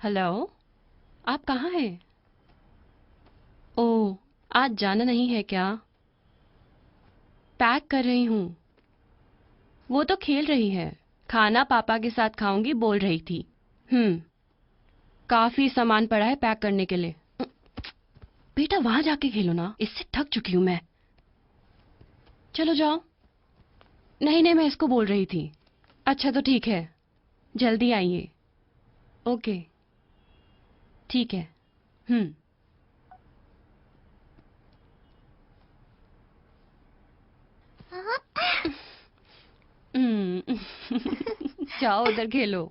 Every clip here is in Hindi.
हेलो, आप कहाँ हैं? ओह, आज जाना नहीं है क्या? पैक कर रही हूँ। वो तो खेल रही है। खाना पापा के साथ खाऊंगी बोल रही थी। काफी सामान पड़ा है पैक करने के लिए। बेटा वहां जाके खेलो ना, इससे थक चुकी हूं मैं। चलो जाओ। नहीं नहीं, मैं इसको बोल रही थी। अच्छा तो ठीक है, जल्दी आइए। ओके, ठीक है। जाओ उधर खेलो।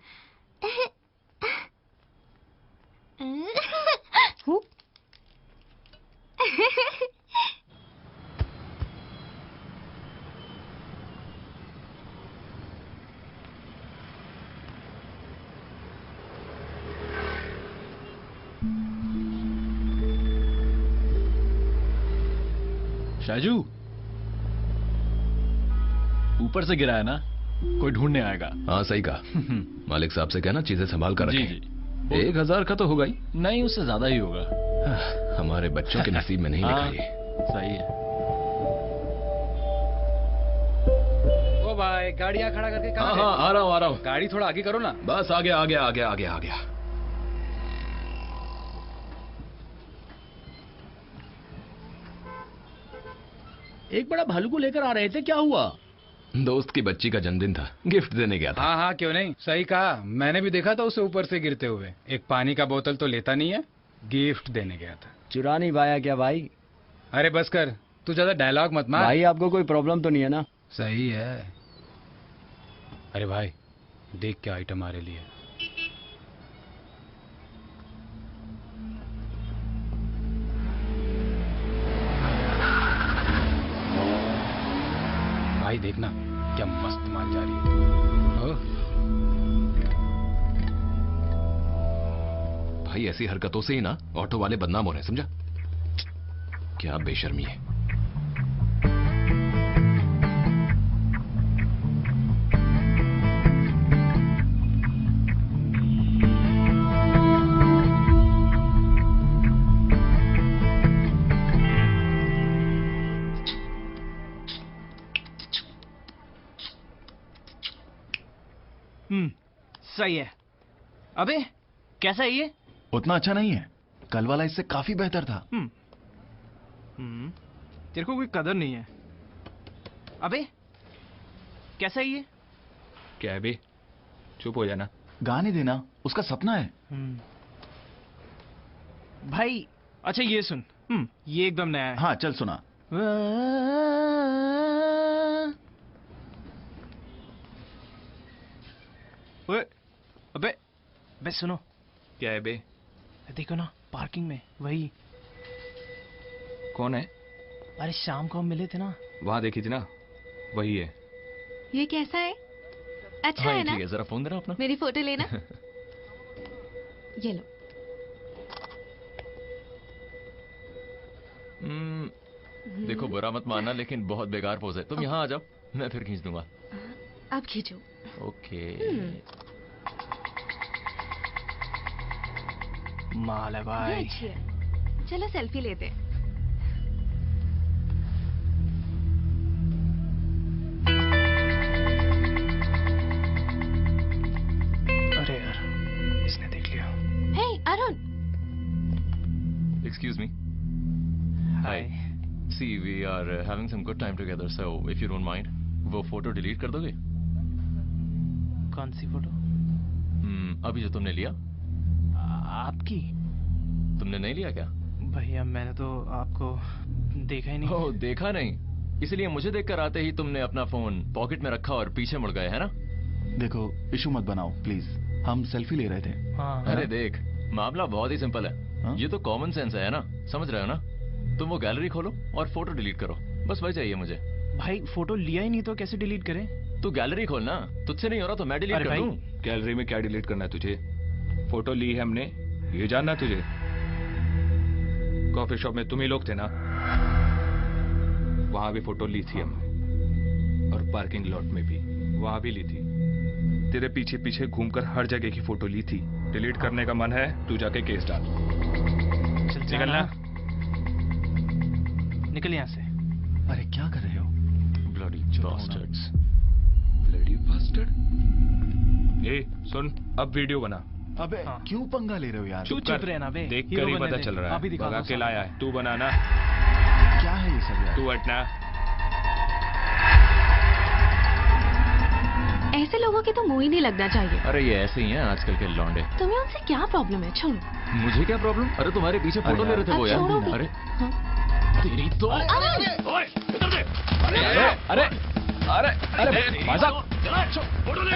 हूँ? शाजू, ऊपर से गिरा है ना, कोई ढूंढने आएगा। हाँ सही कहा। मालिक साहब से कहना चीजें संभाल कर रखें। जी जी। 1000 का तो होगा ही। नहीं, उससे ज्यादा ही होगा। हमारे बच्चों के नसीब में नहीं लिखा ये। सही है। ओ भाई, गाड़ियां खड़ा करके कहाँ हाँ हाँ, आ रहा हूँ। गाड़ी थोड़ा आगे करो ना। बस आ गया। एक बड़ा भालू को लेकर आ रहे थे, क्या हुआ? दोस्त की बच्ची का जन्मदिन था, गिफ्ट देने गया था। हाँ हाँ, क्यों नहीं, सही कहा। मैंने भी देखा था उसे ऊपर से गिरते हुए। एक पानी का बोतल तो लेता नहीं है, गिफ्ट देने गया था। चुरा नहीं पाया क्या भाई? अरे बस कर, तू ज्यादा डायलॉग मत मार। भाई आपको कोई प्रॉब्लम तो नहीं है ना? सही है। अरे भाई देख क्या आइटम आ रहे लिए। भाई देखना क्या मस्त माल जा रही है। भाई ऐसी हरकतों से ही ना ऑटो वाले बदनाम हो रहे हैं, समझा? क्या बेशर्मी है। सही है। अबे कैसा है ये? उतना अच्छा नहीं है, कल वाला इससे काफी बेहतर था। तेरे को कोई कदर नहीं है। अबे कैसा है ये? क्या है बे, चुप हो जाना। गाने देना, उसका सपना है। भाई अच्छा ये सुन, ये एकदम नया है। हाँ चल सुना। ओए, अबे सुनो। क्या है बे? देखो ना पार्किंग में वही। कौन है? अरे शाम को हम मिले थे ना। वहां देखी थी ना, वही है। ये कैसा है? अच्छा हाँ है ना? ठीक है, जरा फोन देना अपना। मेरी फोटो लेना। ये लो। देखो बुरा मत मानना, लेकिन बहुत बेकार पोज है। तुम यहाँ आ जाओ, मैं फिर खींच दूंगा। आप खींचो। ओके। माल है ये भाई। अच्छी है, चलो सेल्फी लेते हैं। अरे यार इसने देख लिया। Hey Arun. Excuse me. Hi. See we are having some good time together, so if you don't mind, वो फोटो डिलीट कर दोगे? कौन सी फोटो? अभी जो तुमने लिया। आपकी? तुमने नहीं लिया क्या? भैया मैंने तो आपको देखा ही नहीं। ओह देखा नहीं, इसलिए मुझे देखकर आते ही तुमने अपना फोन पॉकेट में रखा और पीछे मुड़ गए, है ना? देखो इशू मत बनाओ प्लीज, हम सेल्फी ले रहे थे। हाँ। अरे देख, मामला बहुत ही सिंपल है। हाँ? ये तो कॉमन सेंस है ना, समझ रहे हो ना? तुम वो गैलरी खोलो और फोटो डिलीट करो, बस वही चाहिए मुझे। भाई फोटो लिया ही नहीं तो कैसे डिलीट करें? तू गैलरी खोलना, तुझसे नहीं हो रहा तो मैं डिलीट अरे कर भाई। दूं। गैलरी में क्या डिलीट करना है तुझे? फोटो ली है हमने, ये जानना तुझे? कॉफी शॉप में तुम ही लोग थे ना, वहां भी फोटो ली थी हमने, और पार्किंग लॉट में भी, वहां भी ली थी। तेरे पीछे पीछे घूमकर हर जगह की फोटो ली थी। डिलीट करने का मन है तू जाके केस डाल। चल निकलना। निकल यहाँ से। अरे क्या कर रहे हो? Bloody bastards. Bloody bastard. ए सुन, अब वीडियो बना। अबे हाँ। क्यों पंगा ले रहे हो यार? तू चुप रहना बे। देख हीरो कर ही बनने पता दे। चल रहा अभी है दिखा भगा दो के साला। लाया है। तू बनाना। क्या है ये सब यार? तू हटना। ऐसे लोगों की तो मुंह ही नहीं लगना चाहिए। अरे ये ऐसे ही हैं आजकल के लौंडे। तुम्हें उनसे क्या प्रॉब्लम है? छोड़ो। मुझे क्या प्रॉब्लम? अरे तुम्हारे पीछे फोटो ले रहे थे वो अब छोड़ो यार। भी। अरे हाँ। तेरी तो। ओए इधर दे। अरे अरे अरे भाई साहब,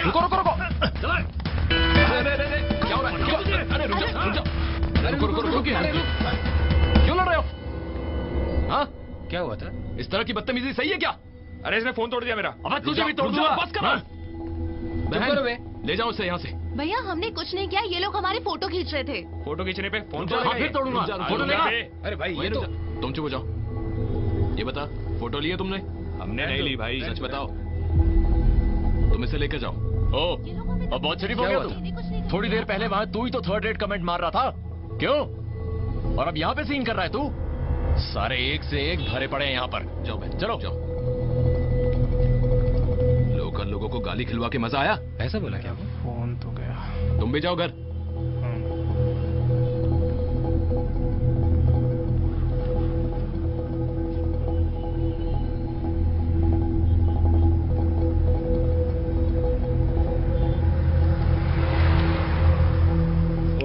रुको रुको रुको। अरे क्या हो रहा है? क्यों? अरे रुक जाओ। रुको रुको रुको। क्यों लड़ रहे हो? हाँ, क्या हुआ था? इस तरह की बदतमीजी सही है क्या? अरे इसने फोन तोड़ दिया मेरा। अब तुझे भी तोड़ दूंगा। बस करो। करो बे। ले जाओ उसे यहाँ से। भैया हमने कुछ नहीं किया, ये लोग हमारी फोटो खींच रहे थे। फोटो खींचने पे फोन हाँ, फिर तोड़ूंगा। फोटो लेगा। अरे भाई ये तो तुम चुप हो जाओ। ये बता, फोटो ली है तुमने? हमने नहीं ली भाई। सच बताओ। तुम इसे लेकर जाओ। ओ, अब बहुत शरीफ हो क्या गया हुआ तू। मैंने कुछ नहीं किया। थोड़ी देर पहले वहां तू ही तो थर्ड रेट कमेंट मार रहा था। क्यों? और अब यहाँ पे सीन कर रहा है तू? सारे एक से एक भरे पड़े हैं यहाँ पर। जाओ बे, चलो जाओ। लोकल लोगों को गाली खिलवा के मजा आया? ऐसा बोला क्या? फोन तो गया। तुम भी जाओ घर।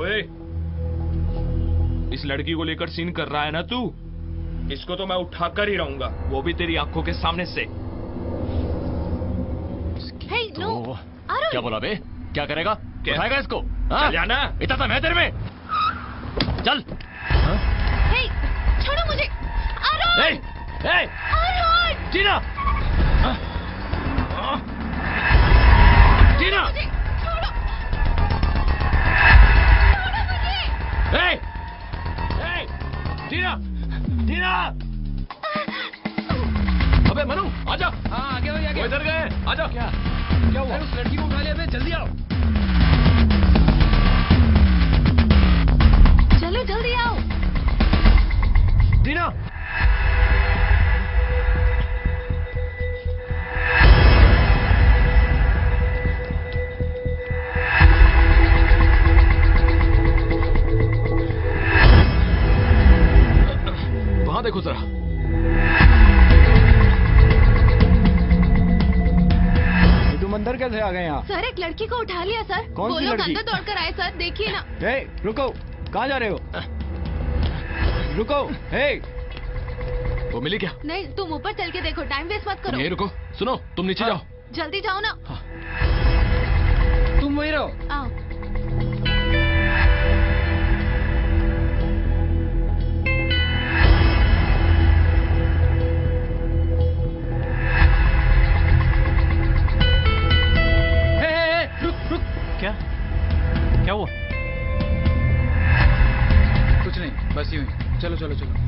ओए, इस लड़की को लेकर सीन कर रहा है ना तू? इसको तो मैं उठाकर ही रहूंगा, वो भी तेरी आंखों के सामने से। Hey, no. तो अरुण। क्या बोला बे? क्या करेगा? क्या? उठाएगा इसको? चल हाँ? जाना। इतना सा मैं तेरे में। चल। Hey, छोड़ो मुझे। अरुण। ए, ए, अरुण। जीना। हाँ? हाँ? जीना। मुझे छोड़ो। छोड़ो मुझे। ए, ए, जीना, जीना। अबे मनु, आजा। हाँ आगे भाई वो आगे। इधर गए, आजा। क्या हुआ? उस लड़की को उठा लिया बे, जल्दी आओ। चलो जल्दी आओ। जीना। वहां देखो जरा। तुम अंदर कैसे आ गए यहाँ? सर एक लड़की को उठा लिया सर। कौन वो सी लोग लड़की? अंदर दौड़ कर आए सर, देखिए ना। हे रुको, कहाँ जा रहे हो? रुको, हे। वो मिली क्या? नहीं तुम ऊपर चल के देखो, टाइम वेस्ट मत तुम करो। यहीं रुको। सुनो, तुम नीचे जाओ। जल्दी जाओ ना। तुम वही रहो। आओ। रुक। क्या? क्या हुआ? कुछ नहीं, बस यूं ही। चलो चलो चलो।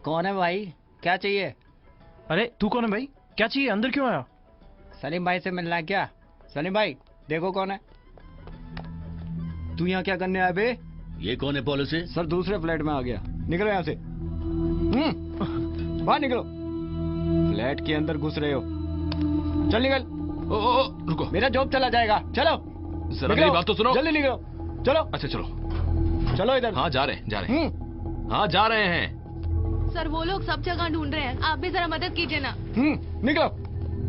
कौन है भाई? क्या चाहिए? अरे तू कौन है भाई? क्या चाहिए? अंदर क्यों आया? सलीम भाई से मिलना है क्या? सलीम भाई देखो कौन है। तू यहाँ क्या करने आया बे? ये कौन है पॉलिसी? सर दूसरे फ्लैट में आ गया। निकलो यहाँ से। बाहर निकलो। फ्लैट के अंदर घुस रहे हो। चल निकल। ओ, रुको। मेरा जॉब चला जाएगा। चलो जरा मेरी बात तो सुनो। जल्दी निकलो। चलो अच्छा चलो। चलो इधर। हाँ जा रहे हैं, जा रहे हैं। हाँ जा रहे हैं। सर वो लोग सब जगह ढूंढ रहे हैं, आप भी जरा मदद कीजिए ना। निकलो।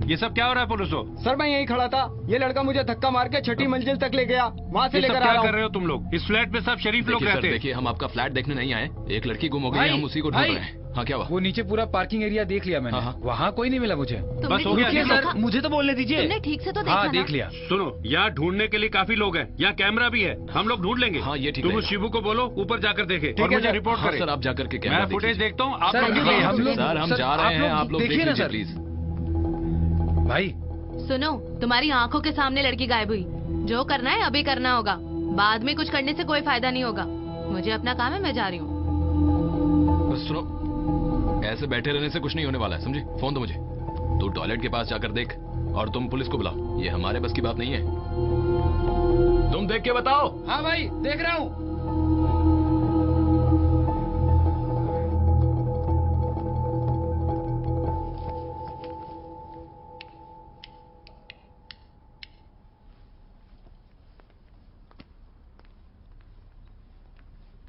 ये सब क्या हो रहा है पुलिस? सर मैं यहीं खड़ा था, ये लड़का मुझे धक्का मार के छठी मंजिल तक ले गया, वहाँ से लेकर आ रहा हूँ। हो तुम लोग? इस फ्लैट में सब शरीफ लोग देखिए सर, रहते हैं। देखिए हम आपका फ्लैट देखने नहीं आए। एक लड़की गुम हो गई भाई, है, हम उसी को ढूंढ भाई। रहे हैं। हाँ क्या हुआ? वो नीचे पूरा पार्किंग एरिया देख लिया मैंने। हाँ। वहाँ कोई नहीं मिला मुझे। तुमने बस हो ठीक गया, से सर, देखा? मुझे तो बोलने दीजिए। तुमने ठीक से तो देखा हाँ ना? देख लिया। सुनो, यहाँ ढूंढने के लिए काफी लोग हैं, यहाँ कैमरा भी है, हम लोग ढूंढ लेंगे। हाँ, ये ठीक तुम उस रहेगा। शिबू को बोलो ऊपर जाकर देखे ठीक और है, मुझे सर। रिपोर्ट हाँ करे। सर, आप जाकर के मैं कैमरा फुटेज देखिए। देखता हूँ, आप सर, लोग ये दिखाओ। हम लोग- सर हम सर, जा रहे आप हैं, लोग आप लोग देख देखिए ना, लीजिए सर। प्लीज। भाई सुनो, तुम्हारी आंखों के सामने लड़की गायब हुई। जो करना है अभी करना होगा, बाद में कुछ करने से कोई फायदा नहीं होगा। मुझे अपना काम है, मैं जा रही हूँ। बस सुनो, ऐसे बैठे रहने से कुछ नहीं होने वाला है, समझी? फोन दो मुझे। तू टॉयलेट के पास जाकर देख, और तुम पुलिस को बुलाओ। ये हमारे बस की बात नहीं है। तुम देख के बताओ। हाँ भाई, देख रहा हूँ।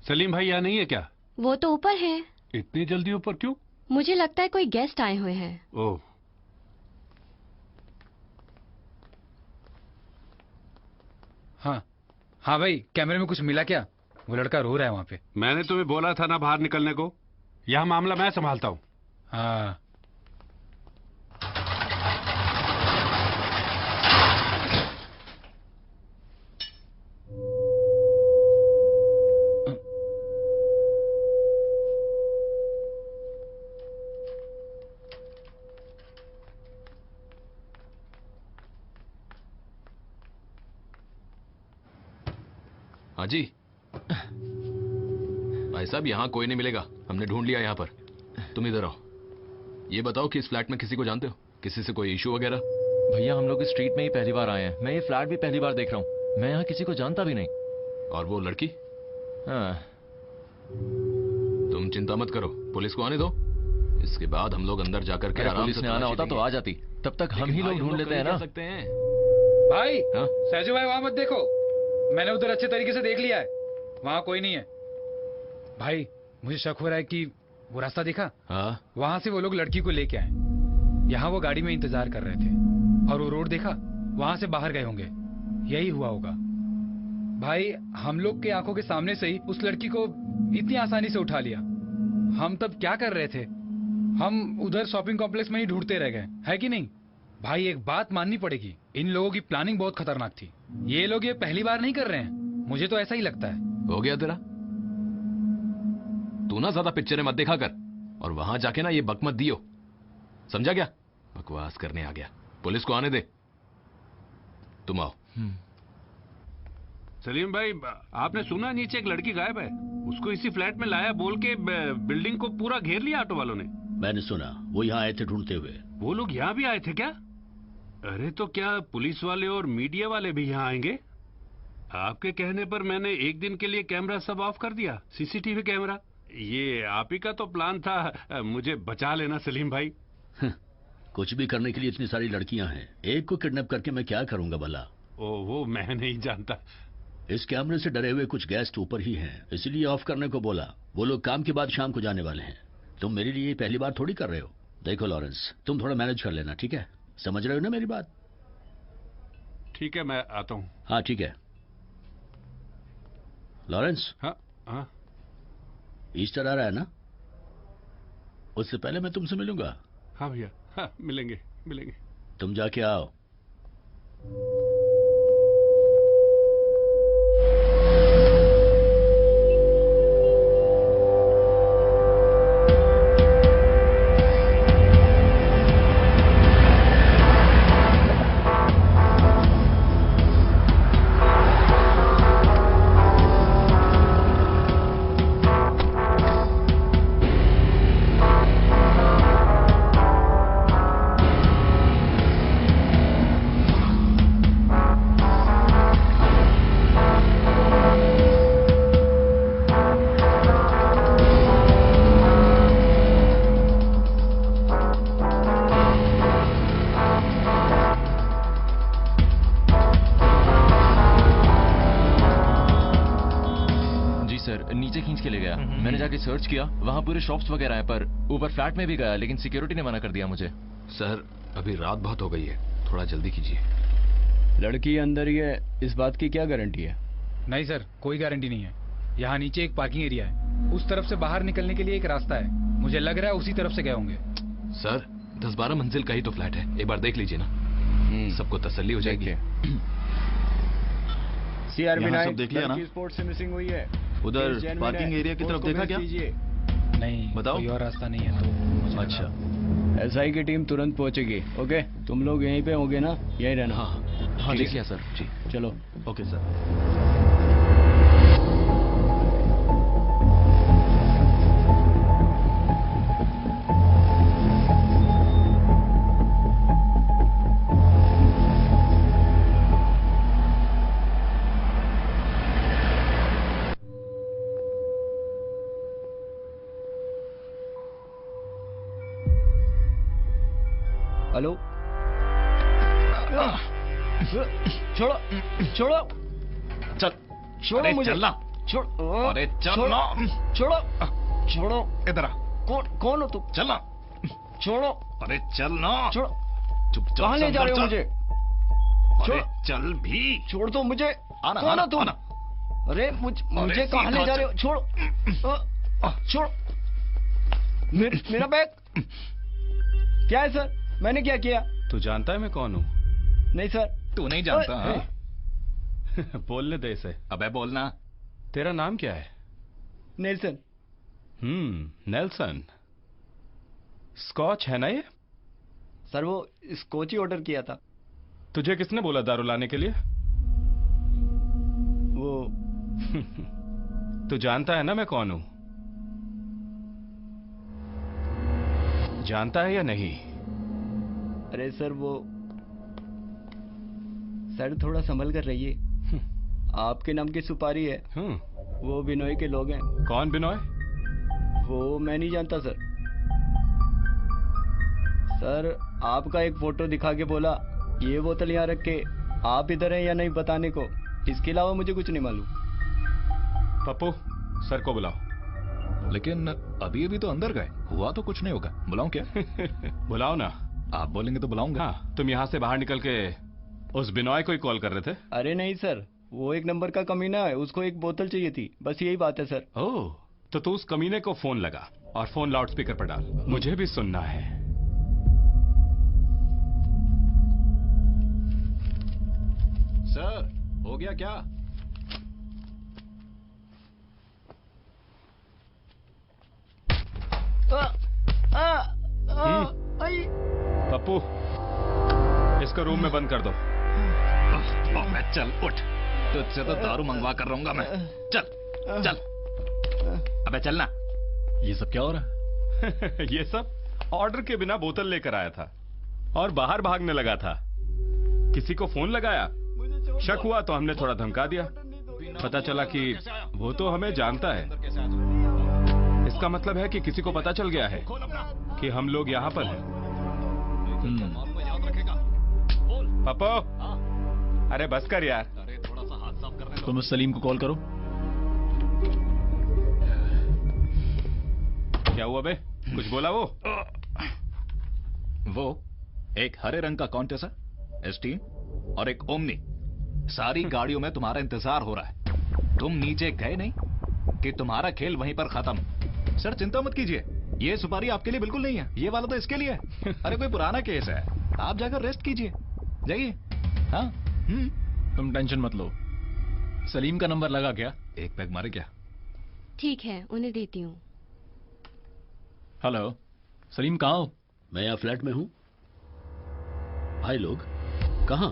सलीम भाई यहाँ नहीं है क्या? वो तो ऊपर है। इतनी जल्दी ऊपर क्यों? मुझे लगता है कोई गेस्ट आए हुए हैं। ओह, हाँ हाँ भाई, कैमरे में कुछ मिला क्या? वो लड़का रो रहा है वहाँ पे। मैंने तुम्हें बोला था ना बाहर निकलने को। यह मामला मैं संभालता हूँ। हाँ। हाँ जी भाई साहब, यहाँ कोई नहीं मिलेगा, हमने ढूंढ लिया यहाँ पर। तुम इधर आओ। ये बताओ कि इस फ्लैट में किसी को जानते हो? किसी से कोई इशू वगैरह? भैया हम लोग इस स्ट्रीट में ही पहली बार आए हैं, मैं ये फ्लैट भी पहली बार देख रहा हूँ। मैं यहाँ किसी को जानता भी नहीं। और वो लड़की? हाँ। तुम चिंता मत करो, पुलिस को आने दो। इसके बाद हम लोग अंदर जाकर के आराम पुलिस से ने आना होता तो आ जाती, तब तक हम ही लोग ढूंढ लेते हैं ना। सकते हैं भाई, हाँ? सहजू भाई वहां मत देखो, मैंने उधर अच्छे तरीके से देख लिया है, वहां कोई नहीं है। भाई मुझे शक हो रहा है कि वो रास्ता देखा? हाँ? वहां से वो लोग लड़की को लेके आए, यहाँ वो गाड़ी में इंतजार कर रहे थे, और वो रोड देखा, वहां से बाहर गए होंगे। यही हुआ होगा। भाई हम लोग के आंखों के सामने से ही उस लड़की को इतनी आसानी से उठा लिया। हम तब क्या कर रहे थे? हम उधर शॉपिंग कॉम्प्लेक्स में ही ढूंढते रह गए, है कि नहीं? भाई एक बात माननी पड़ेगी, इन लोगों की प्लानिंग बहुत खतरनाक थी। ये लोग ये पहली बार नहीं कर रहे हैं, मुझे तो ऐसा ही लगता है। हो गया तेरा? तू ना ज्यादा पिक्चरें मत देखा कर, और वहां जाके ना ये बक मत दियो, समझा क्या? बकवास करने आ गया। पुलिस को आने दे, तुम आओ। सलीम भाई, आपने सुना नीचे एक लड़की गायब है? उसको इसी फ्लैट में लाया बोल के बिल्डिंग को पूरा घेर लिया ऑटो वालों ने। मैंने सुना वो यहाँ आए थे ढूंढते हुए। वो लोग यहाँ भी आए थे क्या? अरे तो क्या पुलिस वाले और मीडिया वाले भी यहाँ आएंगे? आपके कहने पर मैंने एक दिन के लिए कैमरा सब ऑफ कर दिया, सीसीटीवी कैमरा। ये आप ही का तो प्लान था मुझे बचा लेना सलीम भाई। कुछ भी करने के लिए इतनी सारी लड़कियां हैं, एक को किडनैप करके मैं क्या करूंगा भला? ओ वो मैं नहीं जानता। इस कैमरे से डरे हुए कुछ गेस्ट ऊपर ही हैं, इसलिए ऑफ करने को बोला। वो लोग काम के बाद शाम को जाने वाले हैं। तुम मेरे लिए पहली बार थोड़ी कर रहे हो। देखो लॉरेंस, तुम थोड़ा मैनेज कर लेना, ठीक है? समझ रहे हो ना मेरी बात? ठीक है, मैं आता हूँ। हाँ ठीक है लॉरेंस। हाँ हाँ। ईस्टर आ रहा है ना, उससे पहले मैं तुमसे मिलूंगा। हाँ भैया, हाँ मिलेंगे मिलेंगे। तुम जाके आओ। नीचे खींच के ले गया। मैंने जाके सर्च किया, वहाँ पूरे शॉप्स वगैरह हैं, पर ऊपर फ्लैट में भी गया, लेकिन सिक्योरिटी ने मना कर दिया मुझे। सर अभी रात बहुत हो गई है, थोड़ा जल्दी कीजिए। लड़की अंदर ही है, इस बात की क्या गारंटी है? नहीं सर, कोई गारंटी नहीं है। यहाँ नीचे एक पार्किंग एरिया है, उस तरफ से बाहर निकलने के लिए एक रास्ता है। मुझे लग रहा है उसी तरफ से गए होंगे। सर 10-12 मंजिल का ही तो फ्लैट है, एक बार देख लीजिए ना, सबको तसल्ली हो जाएगी। CRB यहाँ सब देख लिया ना? स्पोर्ट से मिसिंग हुई है। उधर पार्किंग एरिया की तरफ देखा क्या? नहीं, बताओ। कोई और रास्ता नहीं है तो। अच्छा, SI की टीम तुरंत पहुंचेगी। ओके, तुम लोग यहीं पे होगे ना? यहीं रहना। हाँ हाँ जी ठीक है सर जी। चलो। Okay sir. हेलो। छोड़ो छोड़ो चल छोड़ो मुझे। चलना। छोड़ो। अरे चलना। छोड़ो छोड़ो। इधर आ। कौन हो तुम? चलना। छोड़ो। अरे चलना। छोड़ो। चुपचाप कहाँ ले जा रहे हो मुझे? अरे चल भी। छोड़ दो मुझे। आना, कौन आना, हो तुम? आना। अरे मुझे कहाँ सीधा ले जा रहे हो? चल। छोड़ो। छोड़ो। मेरा बैग। क्या है सर? मैंने क्या किया? तू जानता है मैं कौन हूँ? नहीं सर। तू नहीं जानता? बोलने दे इसे। अबे बोलना। तेरा नाम क्या है? नेल्सन। नेल्सन। स्कॉच है ना ये? सर वो स्कॉच ही ऑर्डर किया था। तुझे किसने बोला दारू लाने के लिए? वो तू जानता है ना मैं कौन हूं? जानता है या नहीं? अरे सर वो सर थोड़ा संभल कर रहिए। आपके नाम की सुपारी है। वो बिनोय के लोग हैं। कौन बिनोय? वो मैं नहीं जानता सर। सर आपका एक फोटो दिखा के बोला ये बोतल यहाँ रख के आप इधर हैं या नहीं बताने को। इसके अलावा मुझे कुछ नहीं मालूम। पप्पू सर को बुलाओ। लेकिन अभी अभी तो अंदर गए, हुआ तो कुछ नहीं होगा। बुलाऊं क्या? बुलाओ ना। आप बोलेंगे तो बुलाऊंगा। हाँ, तुम यहाँ से बाहर निकल के उस बिनोय को ही कॉल कर रहे थे? अरे नहीं सर, वो एक नंबर का कमीना है, उसको एक बोतल चाहिए थी, बस यही बात है सर। ओह, तो तू उस कमीने को फोन लगा और फोन लाउड स्पीकर पर डाल, मुझे भी सुनना है। सर हो गया क्या? पप्पू इसको रूम में बंद कर दो। मैं चल उठ, तुझसे तो दारू मंगवा कर रहूंगा मैं। चल चल। अबे चलना। ये सब क्या हो रहा है? ये सब ऑर्डर के बिना बोतल लेकर आया था और बाहर भागने लगा था। किसी को फोन लगाया, शक हुआ तो हमने थोड़ा धमका दिया। पता चला कि वो तो हमें जानता है। इसका मतलब है कि किसी को पता चल गया है कि हम लोग यहाँ पर हैं। पापा, अरे बस कर यार। तुम उस सलीम को कॉल करो। क्या हुआ बे? कुछ बोला वो? वो एक हरे रंग का कॉन्टेस है, एस्टीम, और एक ओमनी। सारी गाड़ियों में तुम्हारा इंतजार हो रहा है। तुम नीचे गए नहीं कि तुम्हारा खेल वहीं पर खत्म। सर चिंता मत कीजिए, ये सुपारी आपके लिए बिल्कुल नहीं है, ये वाला तो इसके लिए है। अरे कोई पुराना केस है, आप जाकर रेस्ट कीजिए, जाइए। हाँ तुम टेंशन मत लो। सलीम का नंबर लगा क्या? एक पैग मारे क्या? ठीक है, उन्हें देती हूँ। हेलो, सलीम कहाँ हो? मैं यहाँ फ्लैट में हूँ। भाई लोग कहाँ?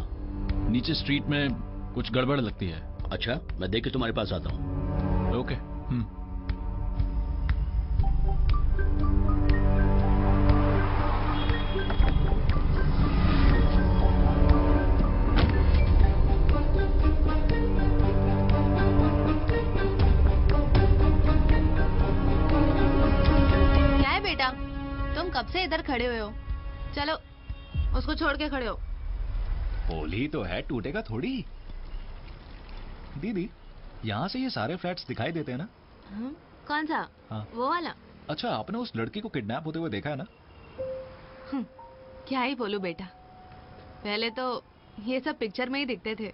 नीचे स्ट्रीट में कुछ गड़बड़ लगती है। अच्छा, मैं देख के तुम्हारे पास आता हूँ। ओके। क्या है बेटा, तुम कब से इधर खड़े हुए हो? चलो उसको छोड़ के खड़े हो। होली तो है, टूटेगा थोड़ी। दीदी, यहाँ से ये सारे फ्लैट्स दिखाई देते हैं ना? कौन सा? हाँ। वो वाला? अच्छा, आपने उस लड़की को किडनैप होते हुए देखा है ना? क्या ही बोलूं बेटा, पहले तो ये सब पिक्चर में ही दिखते थे।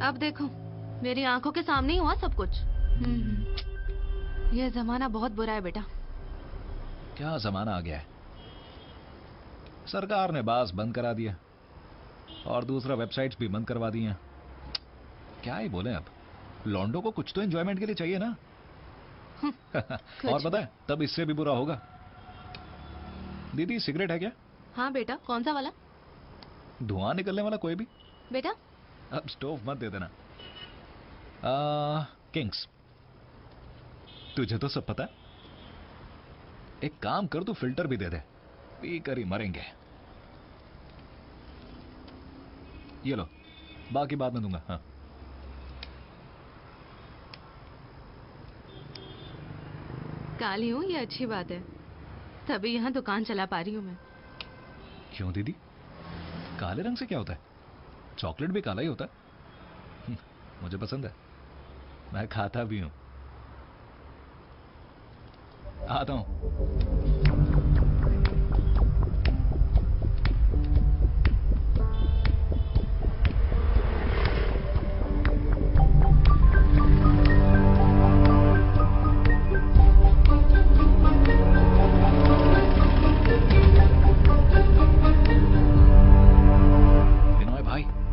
अब देखो मेरी आंखों के सामने ही हुआ सब कुछ। ये जमाना बहुत बुरा है बेटा। क्या जमाना आ गया है। सरकार ने बास बंद करा दिया और दूसरा वेबसाइट्स भी बंद करवा दी हैं। क्या ही बोले, अब लॉन्डो को कुछ तो एंजॉयमेंट के लिए चाहिए ना। और पता है, तब इससे भी बुरा होगा। दीदी सिगरेट है क्या? हाँ बेटा, कौन सा वाला? धुआं निकलने वाला कोई भी? बेटा अब स्टोव मत दे देना। किंग्स, तुझे तो सब पता है। एक काम कर, तू फिल्टर भी दे दे, पी कर ही मरेंगे। ये लो, बाकी बाद में दूंगा। हाँ, काली हूँ ये अच्छी बात है, तभी यहाँ दुकान चला पा रही हूँ मैं। क्यों दीदी, काले रंग से क्या होता है? चॉकलेट भी काला ही होता है। मुझे पसंद है, मैं खाता भी हूं। आता हूं।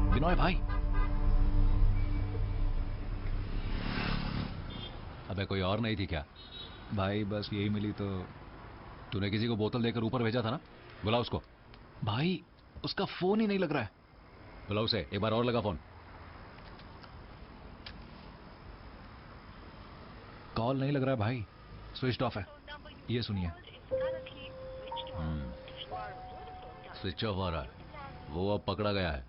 विनोय भाई, अबे कोई और नहीं थी क्या? भाई बस यही मिली तो। तूने किसी को बोतल देकर ऊपर भेजा था ना, बुला उसको। भाई उसका फोन ही नहीं लग रहा है। बुला उसे, एक बार और लगा फोन। कॉल नहीं लग रहा है भाई, स्विच ऑफ है। ये सुनिए, स्विच ऑफ आ रहा है। वो अब पकड़ा गया है,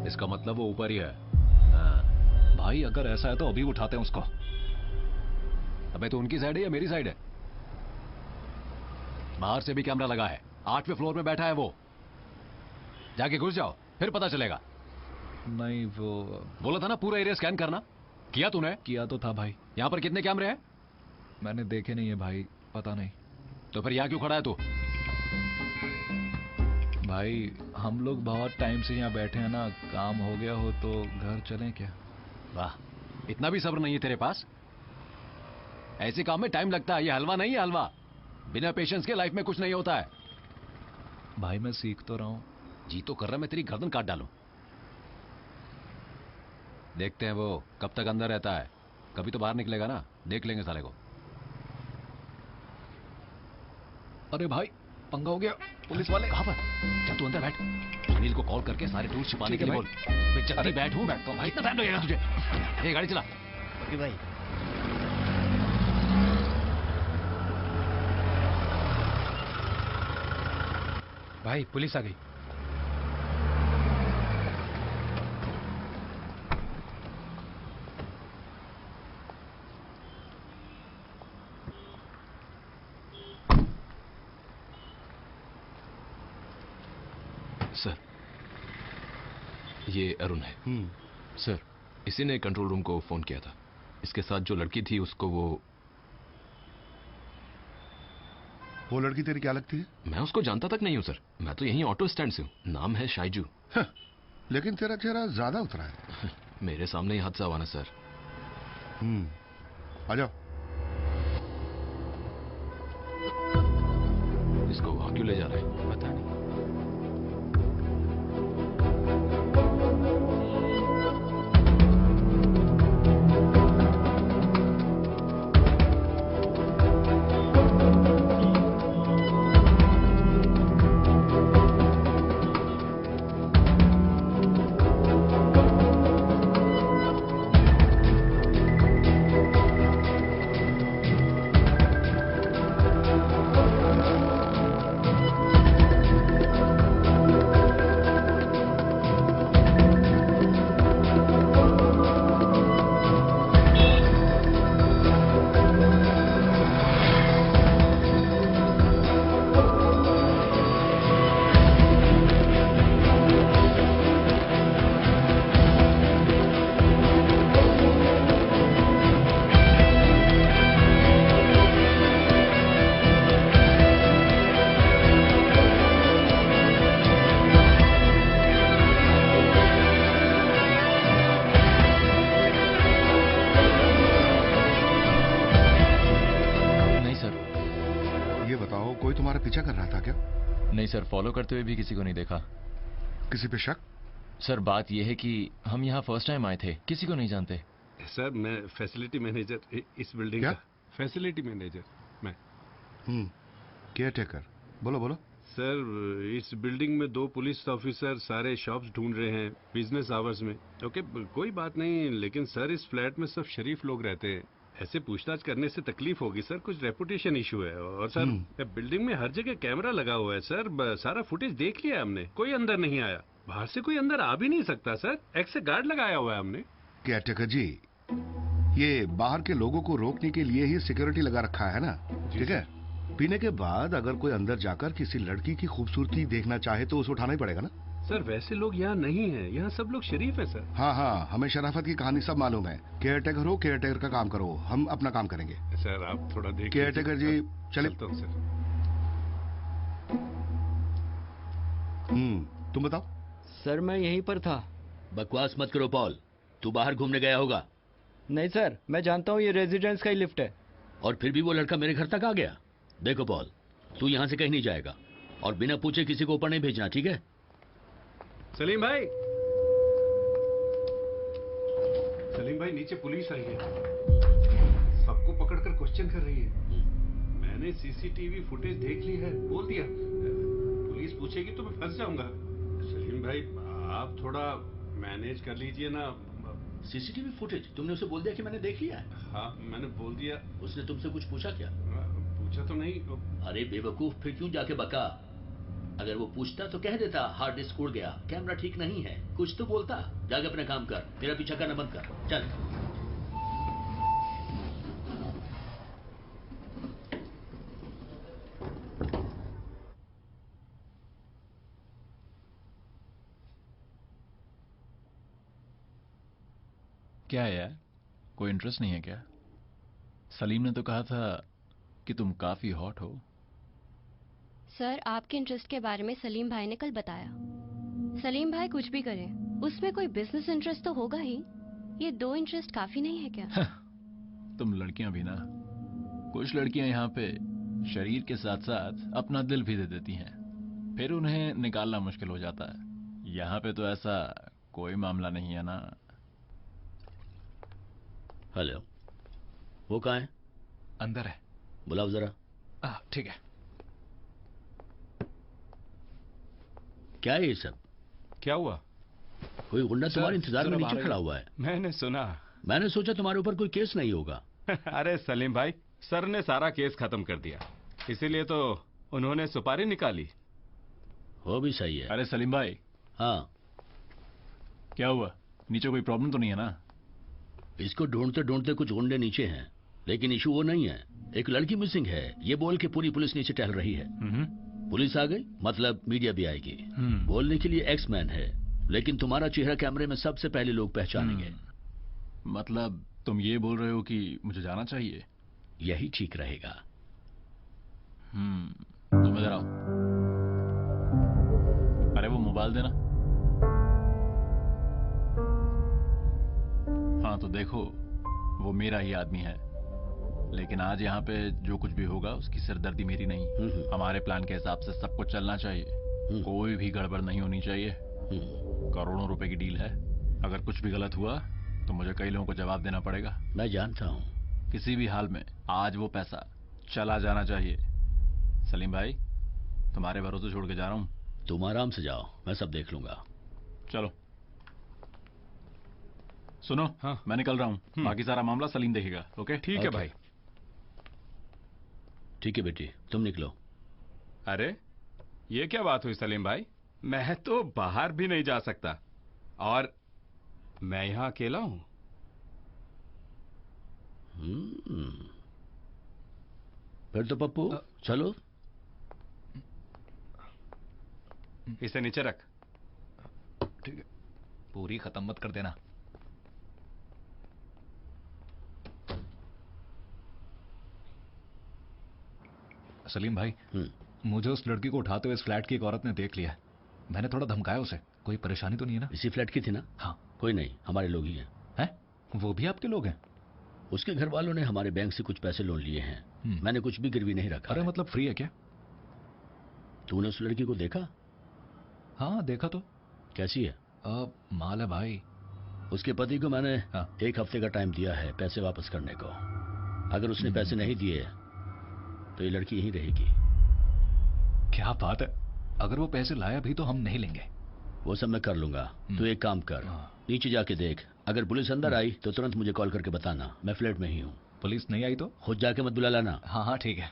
इसका मतलब वो ऊपर ही है। भाई अगर ऐसा है तो अभी उठाते हैं उसको। अबे तो उनकी साइड है या मेरी साइड है? बाहर से भी कैमरा लगा है, 8वें फ्लोर में बैठा है वो। जाके घुस जाओ, फिर पता चलेगा। नहीं, वो बोला था ना पूरा एरिया स्कैन करना। किया तूने? किया तो था भाई। यहां पर कितने कैमरे हैं? मैंने देखे नहीं है भाई, पता नहीं। तो फिर यहां क्यों खड़ा है तू? भाई हम लोग बहुत टाइम से यहाँ बैठे हैं ना, काम हो गया हो तो घर चलें क्या? वाह, इतना भी सब्र नहीं है तेरे पास? ऐसे काम में टाइम लगता है, ये हलवा नहीं है हलवा। बिना पेशेंस के लाइफ में कुछ नहीं होता है। भाई मैं सीख तो रहा हूं। जी तो कर रहा, मैं तेरी गर्दन काट डालूं। देखते हैं वो कब तक अंदर रहता है, कभी तो बाहर निकलेगा ना, देख लेंगे साले को। अरे भाई पंगा हो गया, पुलिस वाले। कहां पर? चल तू अंदर बैठ, अनिल को कॉल करके सारे टूल्स छिपाने के लिए बोल। मैं जल्दी बैठ हूं। बैठता हूं भाई, कितना टाइम लगेगा तुझे? ये गाड़ी चला। ओके भाई। भाई पुलिस आ गई। सर, ये अरुण है। सर, इसी ने कंट्रोल रूम को फोन किया था। इसके साथ जो लड़की थी उसको वो लड़की तेरी क्या लगती है? मैं उसको जानता तक नहीं हूं सर, मैं तो यहीं ऑटो स्टैंड से हूं। नाम है शाइजू। लेकिन तेरा चेहरा ज्यादा उतरा है। मेरे सामने ही हादसा हुआ ना सर। आ जाओ। इसको वहां क्यों ले जा रहे हैं पता नहीं। पीछा कर रहा था क्या? नहीं सर, फॉलो करते हुए भी किसी को नहीं देखा। किसी पे शक? सर बात यह है कि हम यहाँ फर्स्ट टाइम आए थे, किसी को नहीं जानते। सर मैं फैसिलिटी मैनेजर इस बिल्डिंग का। फैसिलिटी मैनेजर मैं। Care taker. बोलो बोलो। सर इस बिल्डिंग में 2 पुलिस ऑफिसर सारे शॉप्स ढूंढ रहे हैं बिजनेस आवर्स में। ओके कोई बात नहीं, लेकिन सर इस फ्लैट में सब शरीफ लोग रहते हैं, ऐसे पूछताछ करने से तकलीफ होगी सर, कुछ रेपुटेशन इशू है। और सर बिल्डिंग में हर जगह कैमरा लगा हुआ है सर, सारा फुटेज देख लिया हमने, कोई अंदर नहीं आया, बाहर से कोई अंदर आ भी नहीं सकता सर, एक्से गार्ड लगाया हुआ है हमने। केयरटेकर जी, ये बाहर के लोगों को रोकने के लिए ही सिक्योरिटी लगा रखा है ना, ठीक है। पीने के बाद अगर कोई अंदर जाकर किसी लड़की की खूबसूरती देखना चाहे तो उसे उठाना ही पड़ेगा ना। सर वैसे लोग यहाँ नहीं है, यहाँ सब लोग शरीफ है सर। हाँ हाँ, हमें शराफत की कहानी सब मालूम है। केयरटेकर हो, केयरटेकर का काम करो, हम अपना काम करेंगे। सर आप थोड़ा देख केयरटेकर जी चले। सर तुम बताओ। सर मैं यहीं पर था। बकवास मत करो पॉल, तू बाहर घूमने गया होगा। नहीं सर, मैं जानता हूँ ये रेजिडेंस का ही लिफ्ट है। और फिर भी वो लड़का मेरे घर तक आ गया। देखो पॉल, तू यहाँ से कहीं नहीं जाएगा और बिना पूछे किसी को ऊपर नहीं भेजना, ठीक है। सलीम भाई, सलीम भाई नीचे पुलिस आई है, सबको पकड़कर क्वेश्चन कर रही है। मैंने सीसीटीवी फुटेज देख ली है, बोल दिया पुलिस पूछेगी तो मैं फंस जाऊंगा। सलीम भाई आप थोड़ा मैनेज कर लीजिए ना। सीसीटीवी फुटेज तुमने उसे बोल दिया कि मैंने देख लिया है? हाँ मैंने बोल दिया। उसने तुमसे कुछ पूछा क्या? पूछा तो नहीं। अरे बेवकूफ, फिर क्यों जाके बका? अगर वो पूछता तो कह देता हार्ड डिस्क उड़ गया, कैमरा ठीक नहीं है, कुछ तो बोलता। जाके अपना काम कर, मेरा पीछा करना बंद कर, चल। क्या है यार, कोई इंटरेस्ट नहीं है क्या? सलीम ने तो कहा था कि तुम काफी हॉट हो। सर आपके इंटरेस्ट के बारे में सलीम भाई ने कल बताया। सलीम भाई कुछ भी करें, उसमें कोई बिजनेस इंटरेस्ट तो होगा ही। ये 2 इंटरेस्ट काफी नहीं है क्या? तुम लड़कियां भी ना, कुछ लड़कियां यहाँ पे शरीर के साथ साथ अपना दिल भी दे देती हैं, फिर उन्हें निकालना मुश्किल हो जाता है। यहाँ पे तो ऐसा कोई मामला नहीं है ना। हेलो, वो कहाँ है? अंदर है, बुलाओ जरा। ठीक है। क्या है ये सब? क्या हुआ? कोई गुंडा तुम्हारे इंतजार में नीचे खड़ा हुआ है। मैंने सुना। मैंने सोचा तुम्हारे ऊपर कोई केस नहीं होगा। अरे सलीम भाई, सर ने सारा केस खत्म कर दिया, इसीलिए तो उन्होंने सुपारी निकाली। वो भी सही है। अरे सलीम भाई। हाँ क्या हुआ? नीचे कोई प्रॉब्लम तो नहीं है ना? इसको ढूंढते ढूंढते कुछ गुंडे नीचे हैं, लेकिन इशू वो नहीं है। एक लड़की मिसिंग है, ये बोल के पूरी पुलिस नीचे टहल रही है। पुलिस आ गई मतलब मीडिया भी आएगी। बोलने के लिए एक्स मैन है, लेकिन तुम्हारा चेहरा कैमरे में सबसे पहले लोग पहचानेंगे। मतलब तुम ये बोल रहे हो कि मुझे जाना चाहिए? यही ठीक रहेगा। तुम इधर आओ। अरे वो मोबाइल देना। हाँ तो देखो, वो मेरा ही आदमी है, लेकिन आज यहाँ पे जो कुछ भी होगा उसकी सिरदर्दी मेरी नहीं। हमारे प्लान के हिसाब से सब कुछ चलना चाहिए, कोई भी गड़बड़ नहीं होनी चाहिए। करोड़ों रुपए की डील है, अगर कुछ भी गलत हुआ तो मुझे कई लोगों को जवाब देना पड़ेगा। मैं जानता हूँ। किसी भी हाल में आज वो पैसा चला जाना चाहिए। सलीम भाई, तुम्हारे भरोसे छोड़ के जा रहा हूँ। तुम आराम से जाओ, मैं सब देख लूंगा। चलो। सुनो, हाँ मैं निकल रहा हूँ, बाकी सारा मामला सलीम देखेगा। ओके ठीक है भाई। ठीक है बेटी, तुम निकलो। अरे ये क्या बात हुई सलीम भाई? मैं तो बाहर भी नहीं जा सकता और मैं यहां अकेला हूं। फिर तो पप्पू चलो। इसे नीचे रख। ठीक है, पूरी खत्म मत कर देना। सलीम भाई, मुझे उस लड़की को उठाते हुए इस फ्लैट की एक औरत ने देख लिया। मैंने थोड़ा धमकाया उसे। कोई परेशानी तो नहीं है ना? इसी फ्लैट की थी ना? हाँ। कोई नहीं, हमारे लोग ही हैं। हैं? वो भी आपके लोग हैं? उसके घर वालों ने हमारे बैंक से कुछ पैसे लोन लिए हैं। मैंने कुछ भी गिरवी नहीं रखा। अरे मतलब फ्री है क्या? तूने उस लड़की को देखा? हाँ देखा तो। कैसी है? माल है भाई। उसके पति को मैंने 1 हफ्ते का टाइम दिया है पैसे वापस करने को। अगर उसने पैसे नहीं दिए तो ये लड़की यहीं रहेगी। क्या बात है। अगर वो पैसे लाया भी तो हम नहीं लेंगे। वो सब मैं कर लूंगा। तू एक काम कर, नीचे जाके देख, अगर पुलिस अंदर आई तो तुरंत मुझे कॉल करके बताना, मैं फ्लैट में ही हूँ। पुलिस नहीं आई तो खुद जाके मत बुला लाना। हाँ हाँ ठीक है।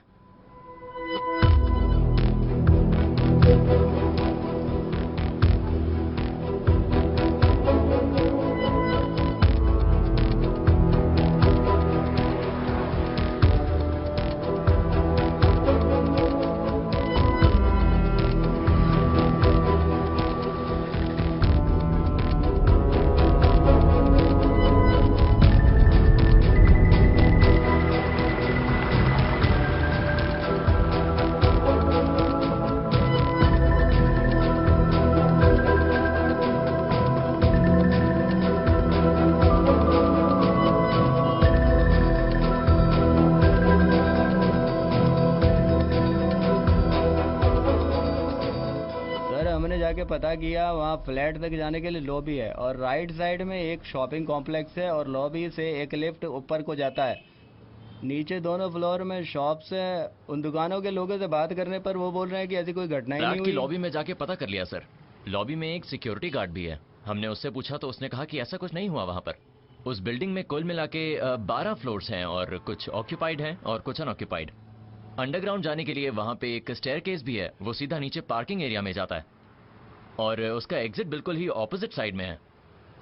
जाके पता किया, वहाँ फ्लैट तक जाने के लिए लॉबी है और राइट साइड में एक शॉपिंग कॉम्प्लेक्स है और लॉबी से एक लिफ्ट ऊपर को जाता है। नीचे दोनों फ्लोर में शॉप्स है। उन दुकानों के लोगों से बात करने पर वो बोल रहे हैं कि ऐसी कोई घटना ही नहीं फ्लैट हुई। की लॉबी में जाके पता कर लिया सर। लॉबी में एक सिक्योरिटी गार्ड भी है। हमने उससे पूछा तो उसने कहा कि ऐसा कुछ नहीं हुआ वहाँ पर। उस बिल्डिंग में कुल मिला के 12 फ्लोर्स हैं और कुछ ऑक्यूपाइड हैं और कुछ अनऑक्यूपाइड। अंडरग्राउंड जाने के लिए वहाँ पे एक स्टेयरकेस भी है, वो सीधा नीचे पार्किंग एरिया में जाता है और उसका एग्जिट बिल्कुल ही ऑपोजिट साइड में है।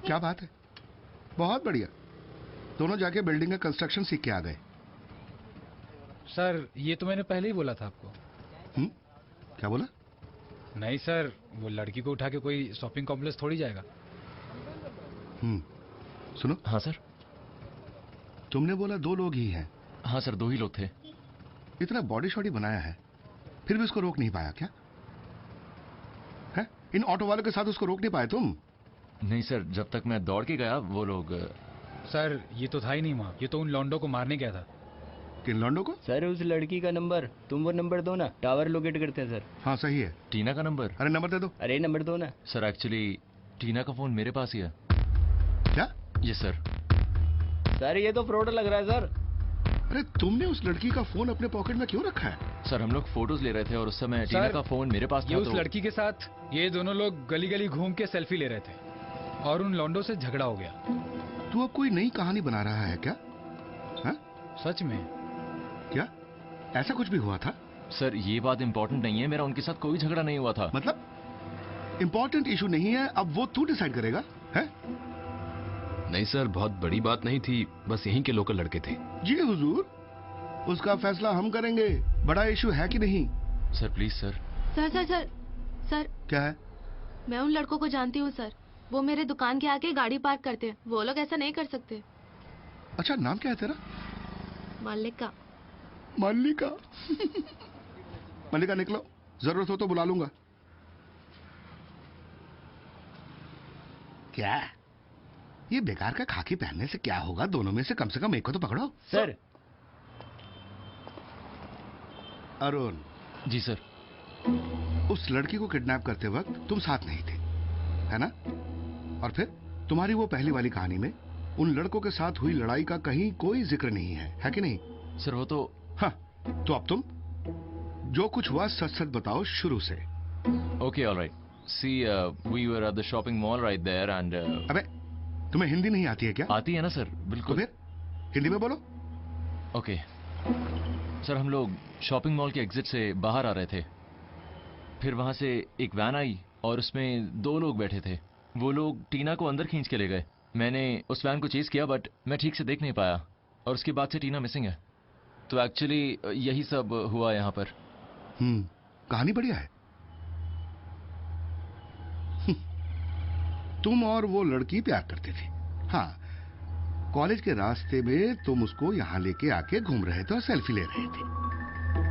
क्या बात है, बहुत बढ़िया। दोनों जाके बिल्डिंग का कंस्ट्रक्शन सीख के आ गए। सर ये तो मैंने पहले ही बोला था आपको। क्या बोला? नहीं सर, वो लड़की को उठा के कोई शॉपिंग कॉम्प्लेक्स थोड़ी जाएगा। सुनो। हाँ सर। तुमने बोला 2 लोग ही हैं। हाँ सर, 2 ही लोग थे। इतना बॉडी शॉडी बनाया है फिर भी उसको रोक नहीं पाया क्या? है? इन ऑटो वालों के साथ उसको रोक नहीं पाए तुम? नहीं सर, जब तक मैं दौड़ के गया वो लोग। सर ये तो था ही नहीं वहाँ, ये तो उन लॉन्डो को मारने गया था। किन लॉन्डो को? सर उस लड़की का नंबर, तुम वो नंबर दो ना, टावर लोकेट करते हैं सर। हाँ सही है। टीना का नंबर? अरे नंबर दे दो। अरे नंबर दो ना। सर एक्चुअली टीना का फोन मेरे पास ही है। क्या? Yes sir. सर ये तो फ्रॉड लग रहा है सर। अरे तुमने उस लड़की का फोन अपने पॉकेट में क्यों रखा है? सर हम लोग फोटोज ले रहे थे और उस समय टीना का फोन मेरे पास था। ये उस लड़की के साथ ये दोनों लोग गली गली घूम के सेल्फी ले रहे थे और उन लॉन्डो से झगड़ा हो गया। तू अब कोई नई कहानी बना रहा है क्या? हा? सच में? क्या ऐसा कुछ भी हुआ था? सर ये बात इम्पोर्टेंट नहीं है, मेरा उनके साथ कोई झगड़ा नहीं हुआ था। मतलब इम्पोर्टेंट इशू नहीं है, अब वो तू डिसाइड करेगा है? नहीं सर, बहुत बड़ी बात नहीं थी, बस यहीं के लोकल लड़के थे। जी हुजूर, उसका फैसला हम करेंगे। बड़ा इशू है कि नहीं? Sir please sir. Sir sir sir sir. क्या है? मैं उन लड़कों को जानती हूँ सर, वो मेरे दुकान के आगे गाड़ी पार्क करते हैं। वो लोग ऐसा नहीं कर सकते। अच्छा नाम क्या है तेरा? मल्लिका। मल्लिका? मल्लिका निकलो, जरूरत हो तो बुला लूंगा। क्या ये बेकार का खाकी पहनने से क्या होगा? दोनों में से कम एक को तो पकड़ो। सर। अरुण। जी सर। उस लड़की को किडनैप करते वक्त तुम साथ नहीं थे, है ना? और फिर तुम्हारी वो पहली वाली कहानी में उन लड़कों के साथ हुई लड़ाई का कहीं कोई जिक्र नहीं है कि नहीं? सर वो तो। हाँ, तो अब तुम जो कुछ हुआ सच सच बताओ शुरू से। Okay alright. See we were at the shopping mall right there and. अबे तुम्हें हिंदी नहीं आती है क्या? आती है ना सर, बिल्कुल। तो फिर हिंदी में बोलो। ओके सर, हम लोग शॉपिंग मॉल के एग्जिट से बाहर आ रहे थे, फिर वहां से एक वैन आई और उसमें 2 लोग बैठे थे। वो लोग टीना को अंदर खींच के ले गए। मैंने उस वैन को चेज किया बट मैं ठीक से देख नहीं पाया और उसके बाद से टीना मिसिंग है। तो एक्चुअली यही सब हुआ यहाँ पर। कहानी बढ़िया है। तुम और वो लड़की प्यार करते थे। हाँ, कॉलेज के रास्ते में तुम उसको यहाँ लेके आके घूम रहे थे और सेल्फी ले रहे थे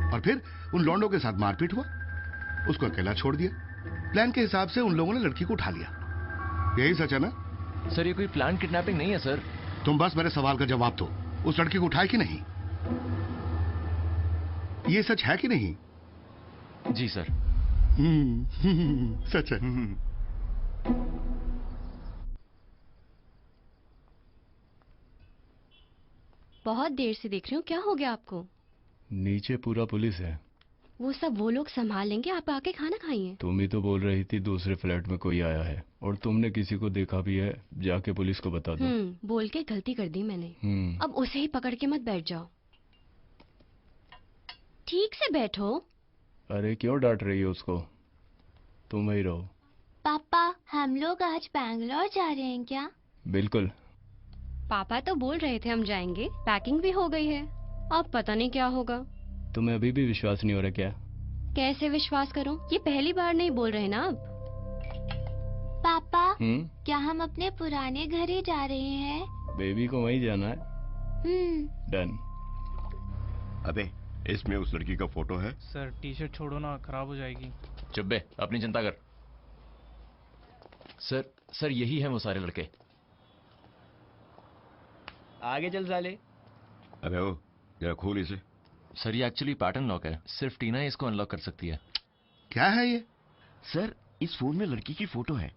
और फिर उन लॉन्डो के साथ मारपीट हुआ, उसको अकेला छोड़ दिया। प्लान के हिसाब से उन लोगों ने लड़की को उठा लिया। यही सच है ना? सर ये कोई प्लान किडनैपिंग नहीं है सर। तुम बस मेरे सवाल का जवाब दो, उस लड़की को उठाए कि नहीं? ये सच है कि नहीं? जी सर। सच है। बहुत देर से देख रही हूँ, क्या हो गया आपको? नीचे पूरा पुलिस है, वो सब वो लोग संभाल लेंगे, आप आके खाना खाइए। तुम ही तो बोल रही थी दूसरे फ्लैट में कोई आया है, और तुमने किसी को देखा भी है, जाके पुलिस को बता दो। बोल के गलती कर दी मैंने। अब उसे ही पकड़ के मत बैठ जाओ, ठीक से बैठो। अरे क्यों डांट रही हो उसको, तुम ही रहो। पापा हम लोग आज बैंगलोर जा रहे हैं क्या? बिल्कुल। पापा तो बोल रहे थे हम जाएंगे, पैकिंग भी हो गई है, अब पता नहीं क्या होगा। तुम्हें अभी भी विश्वास नहीं हो रहा क्या? कैसे विश्वास करूं, ये पहली बार नहीं बोल रहे ना अब। पापा क्या हम अपने पुराने घर ही जा रहे हैं? बेबी को वहीं जाना है। डन। अबे इसमें उस लड़की का फोटो है? सर टी शर्ट छोड़ो ना, खराब हो जाएगी। चुप बे, अपनी चिंता कर। सर यही है वो सारे लड़के। आगे चल साले। अबे ओ जरा खोल इसे। सर ये एक्चुअली पैटर्न लॉक है, सिर्फ टीना ही इसको अनलॉक कर सकती है। क्या है ये? सर इस फोन में लड़की की फोटो है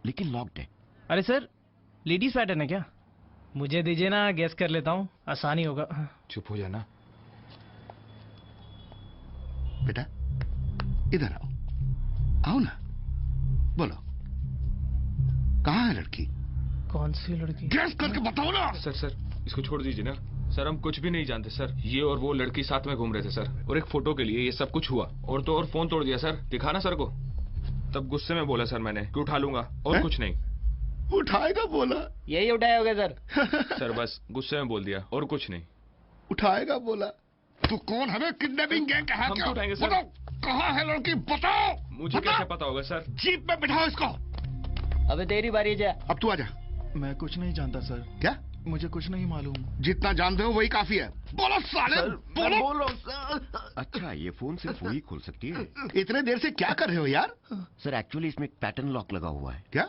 लेकिन लॉक्ड है। अरे सर लेडीज पैटर्न है क्या? मुझे दीजिए ना, गेस कर लेता हूँ, आसानी होगा। चुप हो जाना। बेटा इधर आओ, आओ ना, बोलो कहाँ है लड़की? कौन सी लड़की? गेस करके बताओ ना। सर इसको छोड़ दीजिए ना सर, हम कुछ भी नहीं जानते सर। ये और वो लड़की साथ में घूम रहे थे सर, और एक फोटो के लिए ये सब कुछ हुआ, और तो और फोन तोड़ दिया सर। दिखाना सर को। तब गुस्से में बोला सर मैंने कि उठा लूंगा, और कुछ नहीं। उठाएगा बोला? यही उठाया होगा सर। सर बस गुस्से में बोल दिया, और कुछ नहीं। उठाएगा बोला? तू कौन है? किडनैपिंग गैंग का है हम क्या? तो उठाएंगे सर। कहाँ है लड़की बताओ। मुझे कैसे पता होगा सर? जीप में बिठाओ इसको। अबे तेरी बारी जा। अब तू आजा। मैं कुछ नहीं जानता सर। क्या? मुझे कुछ नहीं मालूम। जितना जानते हो वही काफी है। बोलो साले, बोलो। बोल रहा हूँ सर। अच्छा ये फोन सिर्फ वही खोल सकती है। इतने देर से क्या कर रहे हो यार? सर एक्चुअली इसमें एक पैटर्न लॉक लगा हुआ है। क्या?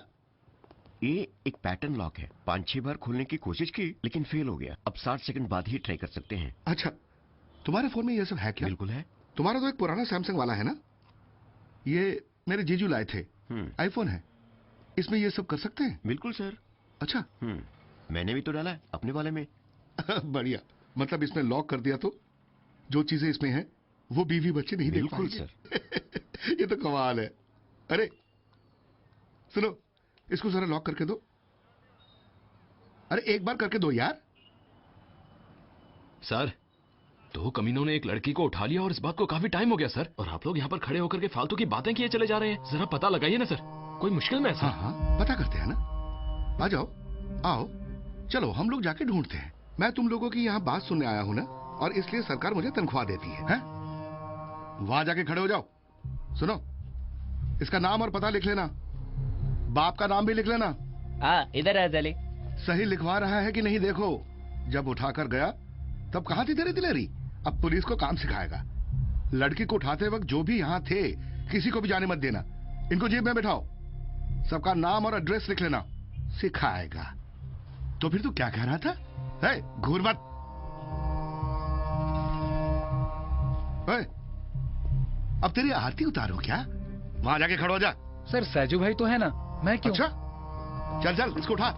ये एक पैटर्न लॉक है। 5-6 बार खोलने की कोशिश की लेकिन फेल हो गया। अब 60 सेकंड बाद ही ट्राई कर सकते हैं। अच्छा तुम्हारे फोन में ये सब है क्या? बिल्कुल है। तुम्हारा तो एक पुराना सैमसंग वाला है ना? ये मेरे जीजू लाए थे, आईफोन है, इसमें ये सब कर सकते हैं? बिल्कुल सर। अच्छा मैंने भी तो डाला है अपने वाले में। बढ़िया, मतलब इसमें लॉक कर दिया तो जो चीजें इसमें हैं वो बीवी बच्चे नहीं देख पाएंगे। बिल्कुल सर। ये तो कमाल है। अरे सुनो, इसको जरा लॉक करके दो। अरे एक बार करके दो यार। सर 2 कमीनों ने एक लड़की को उठा लिया, और इस बात को काफी टाइम हो गया सर, और आप लोग यहाँ पर खड़े होकर के फालतू की बातें किए चले जा रहे हैं। जरा पता लगाइए ना सर, कोई मुश्किल में है सर? हाँ पता करते हैं ना। आ जाओ, आओ, चलो हम लोग जाके ढूंढते हैं। मैं तुम लोगों की यहाँ बात सुनने आया हूँ ना, और इसलिए सरकार मुझे तनख्वाह देती है? वहां जाके खड़े हो जाओ। सुनो, इसका नाम और पता लिख लेना, बाप का नाम भी लिख लेना। हाँ इधर है चले। सही लिखवा रहा है कि नहीं देखो। जब उठाकर गया तब कहाँ थी तेरी दिलेरी? अब पुलिस को काम सिखाएगा। लड़की को उठाते वक्त जो भी यहाँ थे किसी को भी जाने मत देना। इनको जेब में बैठाओ, सबका नाम और एड्रेस लिख लेना। सिखाएगा तो फिर तू क्या कह रहा था? है घूर मत। अब तेरी आरती उतारो क्या? वहां जाके खड़ो जा। सर सैजू भाई तो है ना, मैं क्यों? अच्छा चल चल इसको उठा।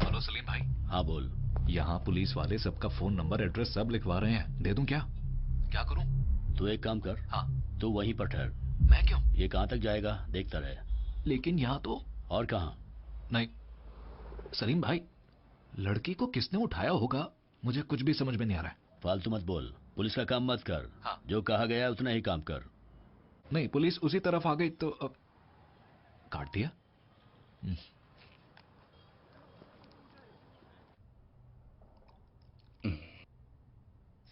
हेलो सलीम भाई। हाँ बोल। यहाँ पुलिस वाले सबका फोन नंबर एड्रेस सब लिखवा रहे हैं, दे दूं क्या? क्या करूं? तू एक काम कर। हाँ। तू वहीं पर ठहर। मैं क्यों? ये कहाँ तक जाएगा देखता रहे। लेकिन यहाँ तो। और कहाँ? नहीं सलीम भाई, लड़की को किसने उठाया होगा मुझे कुछ भी समझ में नहीं आ रहा है। फालतू मत बोल, पुलिस का काम मत कर। हाँ। जो कहा गया उतना ही काम कर। नहीं पुलिस उसी तरफ आ गई तो अब काट दिया।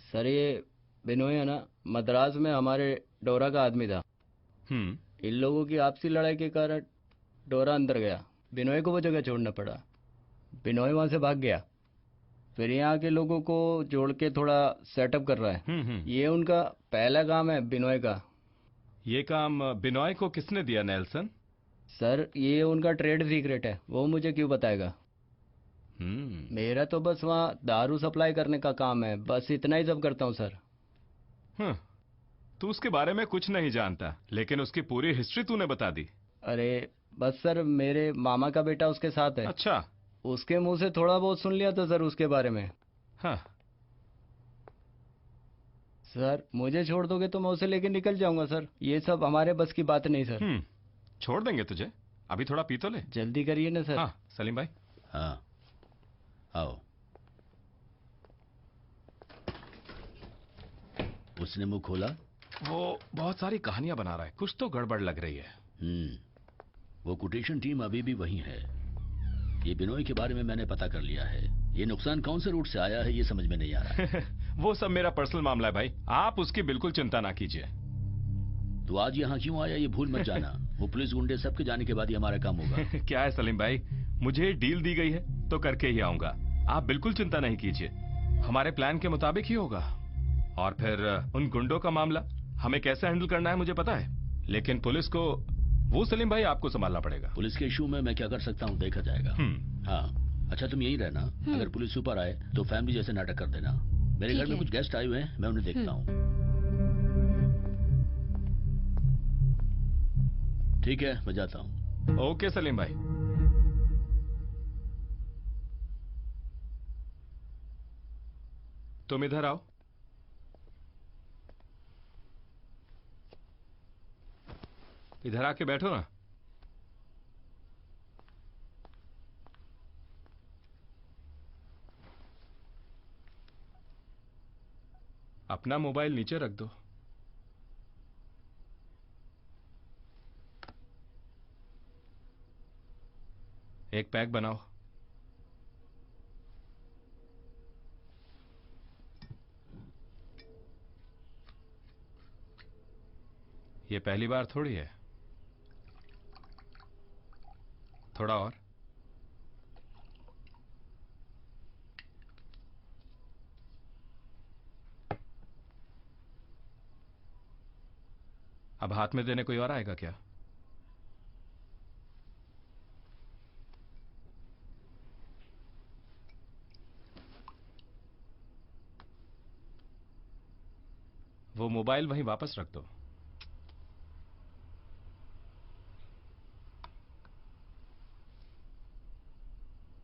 सर ये बिनोय है ना, मद्रास में हमारे डोरा का आदमी था। इन लोगों की आपसी लड़ाई के कारण डोरा अंदर गया, बिनोय को वो जगह छोड़ना पड़ा। बिनोय वहां से भाग गया, फिर यहाँ के लोगों को जोड़ के थोड़ा सेटअप कर रहा है। ये उनका पहला काम है बिनोय का। ये काम बिनोय को किसने दिया नेल्सन? सर ये उनका ट्रेड सीक्रेट है, वो मुझे क्यों बताएगा। मेरा तो बस वहाँ दारू सप्लाई करने का काम है, बस इतना ही सब करता हूँ सर। तू उसके बारे में कुछ नहीं जानता, लेकिन उसकी पूरी हिस्ट्री तूने बता दी। अरे बस सर, मेरे मामा का बेटा उसके साथ है। अच्छा। उसके मुंह से थोड़ा बहुत सुन लिया था सर उसके बारे में। हाँ। सर मुझे छोड़ दोगे तो मैं उसे लेके निकल जाऊंगा सर। ये सब हमारे बस की बात नहीं सर। छोड़ देंगे तुझे, अभी थोड़ा पी तो ले। जल्दी करिए ना सर। हाँ सलीम भाई। हाँ आओ। उसने मुंह खोला? वो बहुत सारी कहानियां बना रहा है, कुछ तो गड़बड़ लग रही है। वो कोटेशन टीम अभी भी वही है। ये बिनोय के बारे में मैंने पता कर लिया है। ये नुकसान कौन से रूट से आया है ये समझ में नहीं आ रहा है। वो सब मेरा पर्सनल मामला है भाई, आप उसकी बिल्कुल चिंता ना कीजिए। तो आज यहाँ क्यों आया ये भूल मत जाना। वो पुलिस गुंडे सबके जाने के बाद ही हमारा काम होगा। क्या है सलीम भाई, मुझे डील दी गई है तो करके ही आऊंगा। आप बिल्कुल चिंता नहीं कीजिए, हमारे प्लान के मुताबिक ही होगा। और फिर उन गुंडों का मामला हमें कैसे हैंडल करना है मुझे पता है, लेकिन पुलिस को वो सलीम भाई आपको संभालना पड़ेगा। पुलिस के इशू में मैं क्या कर सकता हूँ देखा जाएगा। हाँ अच्छा तुम यही रहना, अगर पुलिस ऊपर आए तो फैमिली जैसे नाटक कर देना। मेरे घर में कुछ गेस्ट आए हुए हैं, मैं उन्हें देखता हूँ। ठीक है मैं जाता हूँ। ओके सलीम भाई। तुम इधर आओ। इधर आके बैठो ना। अपना मोबाइल नीचे रख दो। एक पैक बनाओ। ये पहली बार थोड़ी है, थोड़ा और। अब हाथ में देने कोई और आएगा क्या? वो मोबाइल वहीं वापस रख दो।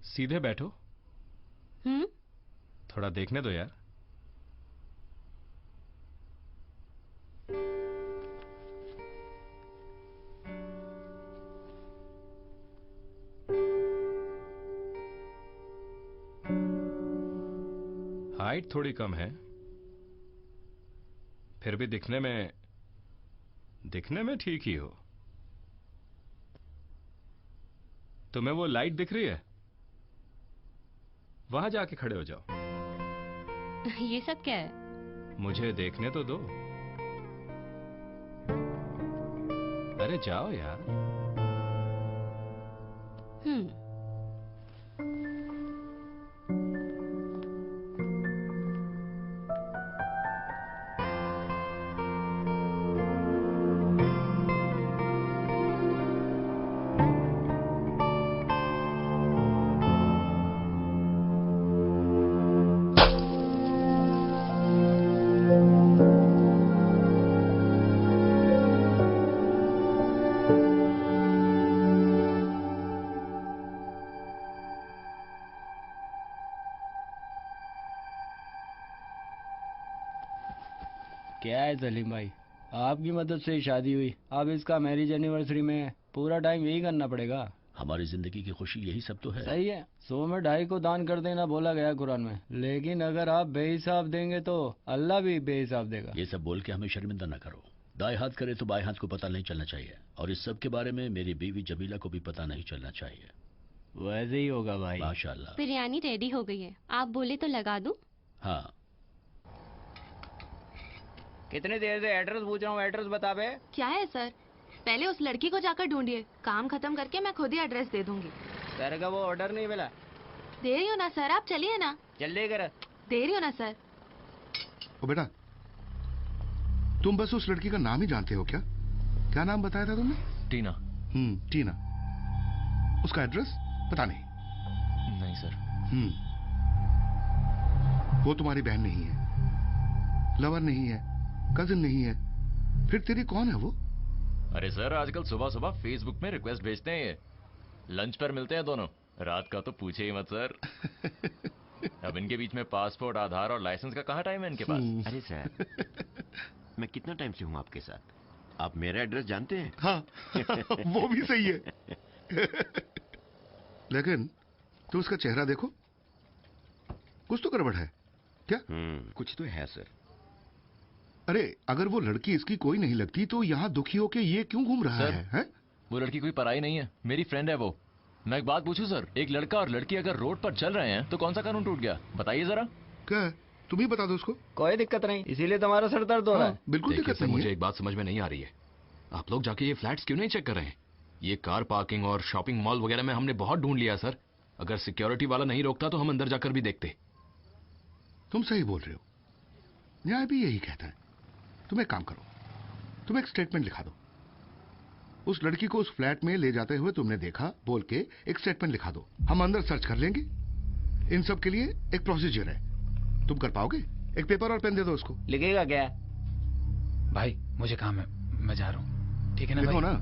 सीधे बैठो। थोड़ा देखने दो यार। हाइट थोड़ी कम है, फिर भी दिखने में ठीक ही हो। तुम्हें वो लाइट दिख रही है? वहां जाके खड़े हो जाओ। ये सब क्या है? मुझे देखने तो दो। अरे जाओ यार। क्या है सलीम भाई, आपकी मदद से ही शादी हुई, अब इसका मैरिज एनिवर्सरी में पूरा टाइम यही करना पड़ेगा। हमारी जिंदगी की खुशी यही सब तो है। सही है, 100 में 2.5 को दान कर देना बोला गया कुरान में, लेकिन अगर आप बेहिसाब देंगे तो अल्लाह भी बेहिसाब देगा। ये सब बोल के हमें शर्मिंदा न करो। दाएं हाथ करे तो बाएं हाथ को पता नहीं चलना चाहिए, और इस सब के बारे में मेरी बीवी जमीला को भी पता नहीं चलना चाहिए। वैसे ही होगा भाई। माशाल्लाह। बिरयानी रेडी हो गई है, आप बोले तो लगा दूं? हाँ। कितनी देर से एड्रेस पूछ रहा हूँ, एड्रेस बता बे। क्या है सर, पहले उस लड़की को जाकर ढूंढिए, काम खत्म करके मैं खुद ही एड्रेस दे दूंगी। सर का वो ऑर्डर नहीं मिला। दे रही हो ना सर, आप चलिए ना। जल्दी कर। दे रही हो ना सर। ओ बेटा, तुम बस उस लड़की का नाम ही जानते हो क्या? क्या नाम बताया था तुमने? टीना। टीना। उसका एड्रेस पता नहीं? नहीं सर। वो तुम्हारी बहन नहीं है, लवर नहीं है, कजिन नहीं है, फिर तेरी कौन है वो? अरे सर, आजकल सुबह सुबह फेसबुक में रिक्वेस्ट भेजते हैं ये। लंच पर मिलते हैं दोनों, रात का तो पूछे ही मत सर। अब इनके बीच में पासपोर्ट, आधार और लाइसेंस का कहाँ टाइम है इनके पास? अरे सर, मैं कितना टाइम से हूँ आपके साथ? आप मेरा एड्रेस जानते हैं? हाँ वो भी सही है। लेकिन तुम उसका चेहरा देखो, कुछ तो गड़बड़ है क्या? कुछ तो है सर। अरे अगर वो लड़की इसकी कोई नहीं लगती तो यहाँ दुखी होके ये क्यों घूम रहा है? वो लड़की कोई पराई नहीं है, मेरी फ्रेंड है वो। मैं एक बात पूछूं सर, एक लड़का और लड़की अगर रोड पर चल रहे हैं तो कौन सा कानून टूट गया? बताइए जरा। क्या है? तुम ही बता दो उसको। कोई दिक्कत नहीं, इसीलिए तुम्हारा सर दर्द हो रहा है। बिल्कुल दिक्कत नहीं है। मुझे एक बात समझ में नहीं आ रही है, आप लोग जाके ये फ्लैट्स क्यों नहीं चेक कर रहे हैं? ये कार पार्किंग और शॉपिंग मॉल वगैरह में हमने बहुत ढूंढ लिया सर। अगर सिक्योरिटी वाला नहीं रोकता तो हम अंदर जाकर भी देखते। तुम सही बोल रहे हो, न्याय भी यही कहता है। तुम एक काम करो, तुम एक स्टेटमेंट लिखा दो। उस लड़की को उस फ्लैट में ले जाते हुए तुमने देखा बोल के एक स्टेटमेंट लिखा दो। हम अंदर सर्च कर लेंगे। इन सब के लिए एक प्रोसीजर है, तुम कर पाओगे? एक पेपर और पेन दे दो उसको। लिखेगा क्या? भाई मुझे काम है, मैं जा रहा हूँ। ठीक है ना? देखो ना,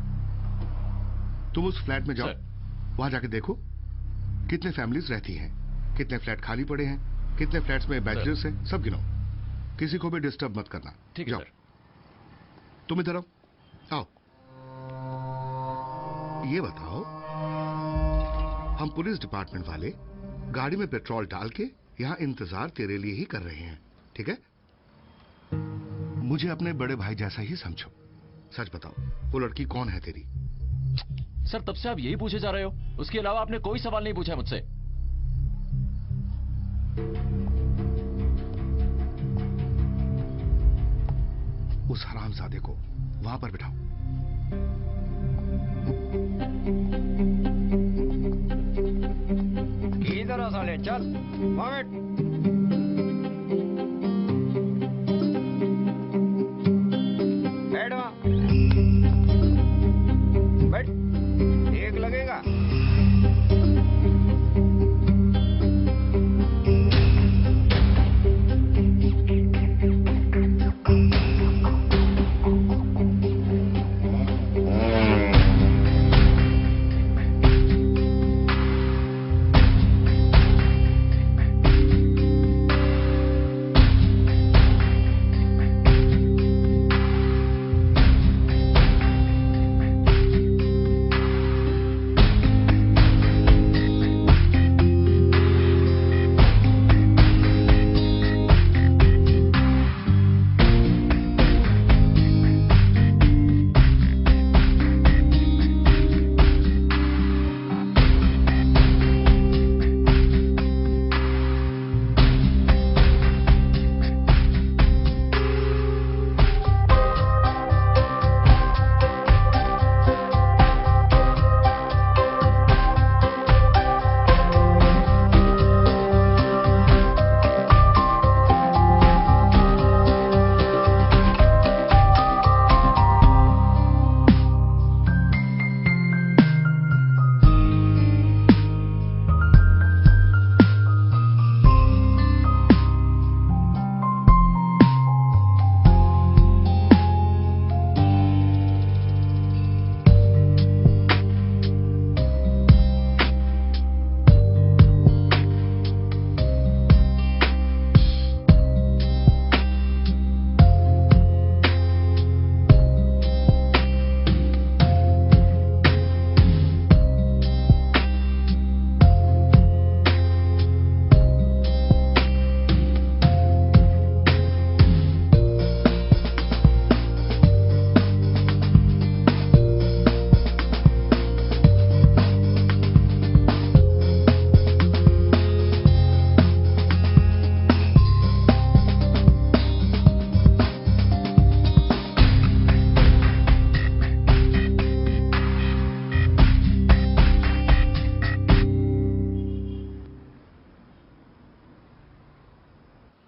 तुम उस फ्लैट में जाओ, वहां जाके देखो कितने फैमिलीज रहती हैं, कितने फ्लैट खाली पड़े हैं, कितने फ्लैट्स में बैचलर्स हैं, सब गिनो। किसी को भी डिस्टर्ब मत करना। ठीक है सर। तुम इधर आओ। आओ, ये बताओ, हम पुलिस डिपार्टमेंट वाले गाड़ी में पेट्रोल डाल के यहाँ इंतजार तेरे लिए ही कर रहे हैं, ठीक है? मुझे अपने बड़े भाई जैसा ही समझो। सच बताओ, वो लड़की कौन है तेरी? सर तब से आप यही पूछे जा रहे हो, उसके अलावा आपने कोई सवाल नहीं पूछा मुझसे। उस हरामजादे को वहां पर बिठाओ। इधर आ साले, चल वहां बैठ। बैठ वहां, बैठ। एक लगेगा।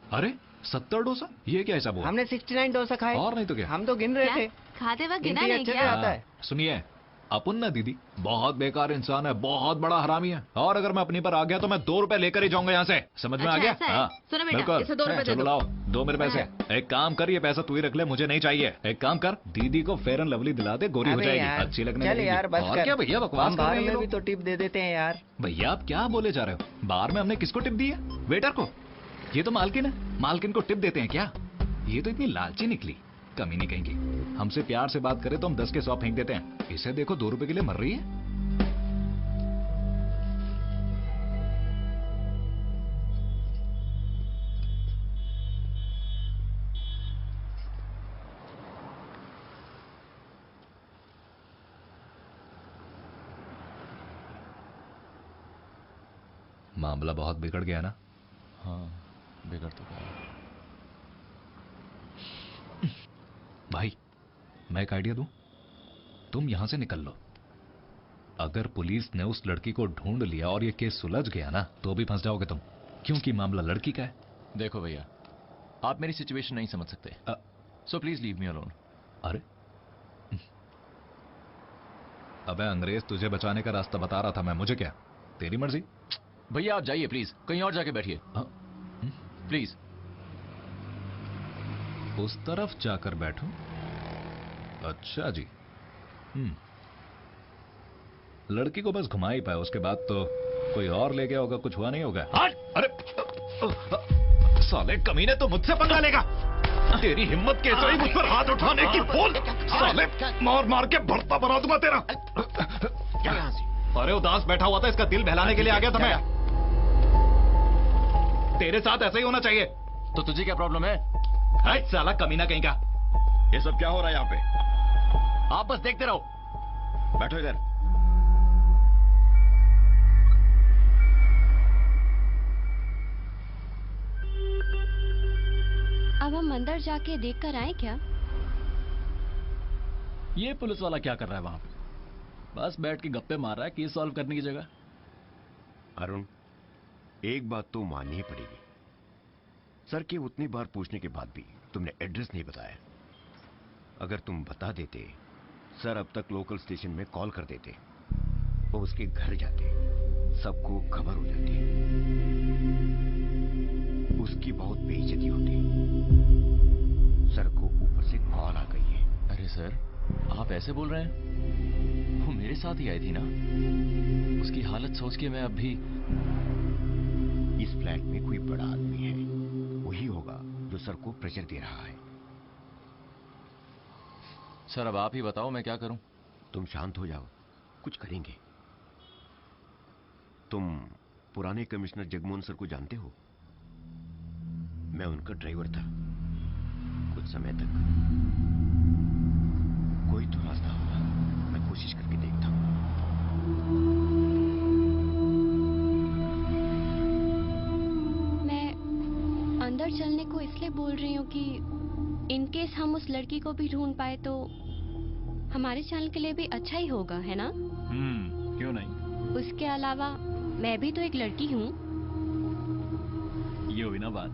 अरे 70 डोसा, ये क्या हिसाब हुआ? हमने 69 डोसा खाए। और नहीं तो क्या? हम तो गिन रहे थे। खाते वक्त गिना गिनती नहीं अच्छे से क्या? आता है। सुनिए, अपन ना दीदी बहुत बेकार इंसान है, बहुत बड़ा हरामी है, और अगर मैं अपनी पर आ गया तो मैं 2 रुपए लेकर ही जाऊंगा यहाँ से। समझ में आ गया? हाँ सुनो बेटा, बिल्कुल। इसे 2 रुपए दे चलो दो। लाओ 2 मेरे पैसे। एक काम कर, ये पैसा तू ही रख ले, मुझे नहीं चाहिए। एक काम कर, दीदी को फेयर एंड लवली दिला दे, गोरी हो अबे जाएगी, यार, अच्छी लगने चल लगेगी। यार बस और कर। क्या भैया बकवास हम कर बाहर रहे हैं ये में भी लोग। तो टिप दे देते हैं यार। भैया आप क्या बोले जा रहे हो? बार में हमने किसको टिप दी है? वेटर को? ये तो मालकिन है, मालकिन को टिप देते हैं क्या? ये तो इतनी लालची निकली, कमी नहीं कहेंगी। हमसे प्यार से बात करे तो हम 10 के 100 फेंक देते हैं, इसे देखो 2 रुपए के लिए मर रही है। मामला बहुत बिगड़ गया ना? हाँ बिगड़ तो गया। भाई मैं एक आइडिया दूं, तुम यहां से निकल लो। अगर पुलिस ने उस लड़की को ढूंढ लिया और ये केस सुलझ गया ना, तो भी फंस जाओगे तुम, क्योंकि मामला लड़की का है। देखो भैया, आप मेरी सिचुएशन नहीं समझ सकते, so please leave me alone. अरे अबे अंग्रेज, तुझे बचाने का रास्ता बता रहा था मैं, मुझे क्या, तेरी मर्जी। भैया आप जाइए प्लीज, कहीं और जाके बैठिए प्लीज। उस तरफ जाकर बैठूं? अच्छा जी। लड़की को बस घुमा ही पाया, उसके बाद तो कोई और ले गया होगा, कुछ हुआ नहीं होगा। अरे साले कमीने, तो मुझसे पंगा लेगा? तेरी हिम्मत कैसे हुई मुझ पर हाथ उठाने की? बोल साले, मार मार के भरता बना दूंगा तेरा। अरे उदास बैठा हुआ था, इसका दिल बहलाने के लिए आ गया था मैं। तेरे साथ ऐसा ही होना चाहिए। तो तुझे क्या प्रॉब्लम है? साला कमीना कहीं का। ये सब क्या हो रहा है यहाँ पे? आप बस देखते रहो। बैठो इधर। अब हम अंदर जाके देख कर आए क्या? ये पुलिस वाला क्या कर रहा है वहां पे? बस बैठ के गप्पे मार रहा है केस सॉल्व करने की जगह। अरुण, एक बात तो माननी ही पड़ेगी, सर के उतनी बार पूछने के बाद भी तुमने एड्रेस नहीं बताया। अगर तुम बता देते, सर अब तक लोकल स्टेशन में कॉल कर देते, वो उसके घर जाते, सबको खबर हो जाती, उसकी बहुत बेइज्जती होती। सर को ऊपर से कॉल आ गई है। अरे सर, आप ऐसे बोल रहे हैं? वो मेरे साथ ही आई थी ना। उसकी हालत सोच के मैं अब भी। इस फ्लैट में कोई बड़ा आदमी है, वही होगा जो सर को प्रेशर दे रहा है। सर अब आप ही बताओ मैं क्या करूं? तुम शांत हो जाओ, कुछ करेंगे। तुम पुराने कमिश्नर जगमोहन सर को जानते हो? मैं उनका ड्राइवर था कुछ समय तक। कोई तो रास्ता होगा, मैं कोशिश करके देखता हूं। मैं अंदर चलने को इसलिए बोल रही हूँ कि इन केस हम उस लड़की को भी ढूंढ पाए तो हमारे चैनल के लिए भी अच्छा ही होगा, है ना? क्यों नहीं। उसके अलावा मैं भी तो एक लड़की हूँ। ये हुई ना बात।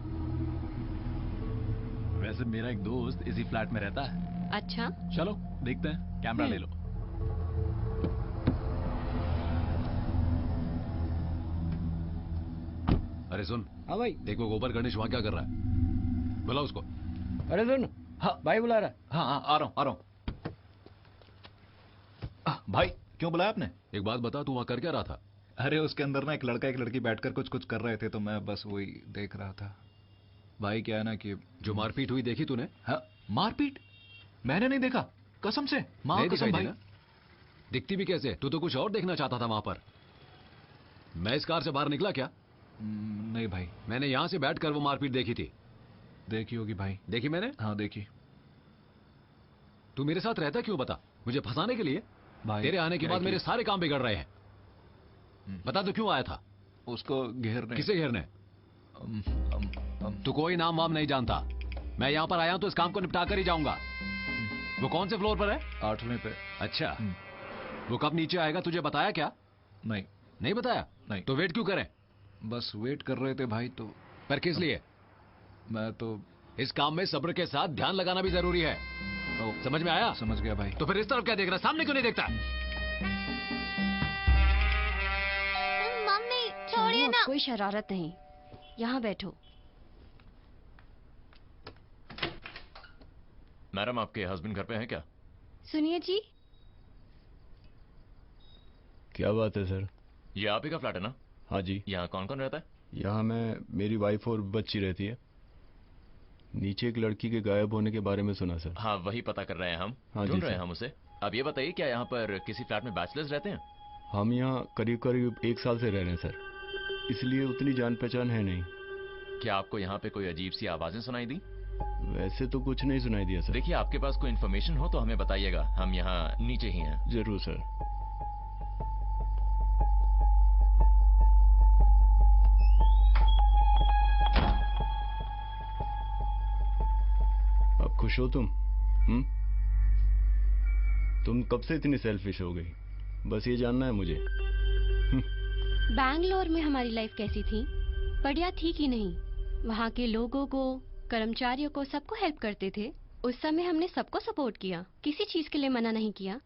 वैसे मेरा एक दोस्त इसी फ्लैट में रहता है। अच्छा, चलो देखते हैं, कैमरा ले लो। अरे सुन। हाँ भाई। देखो गोबर गणेश वहां क्या कर रहा है, बुला उसको। अरे सुन। हाँ भाई बुला रहा है। हाँ आ रहा हूँ। भाई क्यों बुलाया आपने? एक बात बता, तू वहां कर क्या रहा था? अरे उसके अंदर ना एक लड़का एक लड़की बैठकर कुछ कुछ कर रहे थे, तो मैं बस वही देख रहा था। भाई क्या है ना कि जो मारपीट हुई देखी तूने? हाँ मारपीट मैंने नहीं देखा, कसम से। माँ कसम भाई। दिखती भी कैसे? तू तो कुछ और देखना चाहता था वहां पर। मैं इस कार से बाहर निकला क्या? नहीं भाई, मैंने यहां से बैठकर वो मारपीट देखी थी। देखी होगी भाई। देखी मैंने? हाँ देखी। तू मेरे साथ रहता क्यों बता? मुझे फंसाने के लिए? भाई तेरे आने के बाद मेरे सारे काम बिगड़ रहे हैं। बता तू क्यों आया था? उसको घेरने। किसे घेरने? तू कोई नाम वाम नहीं जानता। मैं यहाँ पर आया हूं तो इस काम को निपटा कर ही जाऊंगा। वो कौन से फ्लोर पर है? 8वें पे। अच्छा, वो कब नीचे आएगा तुझे बताया क्या? नहीं बताया? नहीं। तो वेट क्यों करें? बस वेट कर रहे थे भाई। तो पर किस लिए? मैं तो इस काम में सब्र के साथ ध्यान लगाना भी जरूरी है। समझ में आया? समझ गया भाई। तो फिर इस तरफ क्या देख रहा है, सामने क्यों नहीं देखता? सुनिए ना। कोई शरारत नहीं, यहाँ बैठो। मैडम, आपके हस्बैंड घर पे हैं क्या? सुनिए जी। क्या बात है सर? ये आप ही का फ्लैट है ना? हाँ जी। यहाँ कौन कौन रहता है? यहाँ मैं, मेरी वाइफ और बच्ची रहती है। नीचे एक लड़की के गायब होने के बारे में सुना सर। हाँ, वही पता कर रहे हैं हम। हाँ जी ढूंढ रहे सर। हैं हम उसे। अब ये बताइए, क्या यहाँ पर किसी फ्लैट में बैचलर्स रहते हैं? हम यहाँ करीब करीब 1 साल से रह रहे हैं सर, इसलिए उतनी जान पहचान है नहीं। क्या आपको यहाँ पे कोई अजीब सी आवाजें सुनाई दी? वैसे तो कुछ नहीं सुनाई दिया सर। देखिए, आपके पास कोई इन्फॉर्मेशन हो तो हमें बताइएगा, हम यहाँ नीचे ही हैं। जरूर सर। अब खुश हो तुम? तुम कब से इतनी सेल्फिश हो गई? बस ये जानना है मुझे। बैंगलोर में हमारी लाइफ कैसी थी? बढ़िया थी कि नहीं? वहाँ के लोगों को, कर्मचारियों को, सबको हेल्प करते थे। उस समय हमने सबको सपोर्ट किया, किसी चीज के लिए मना नहीं किया।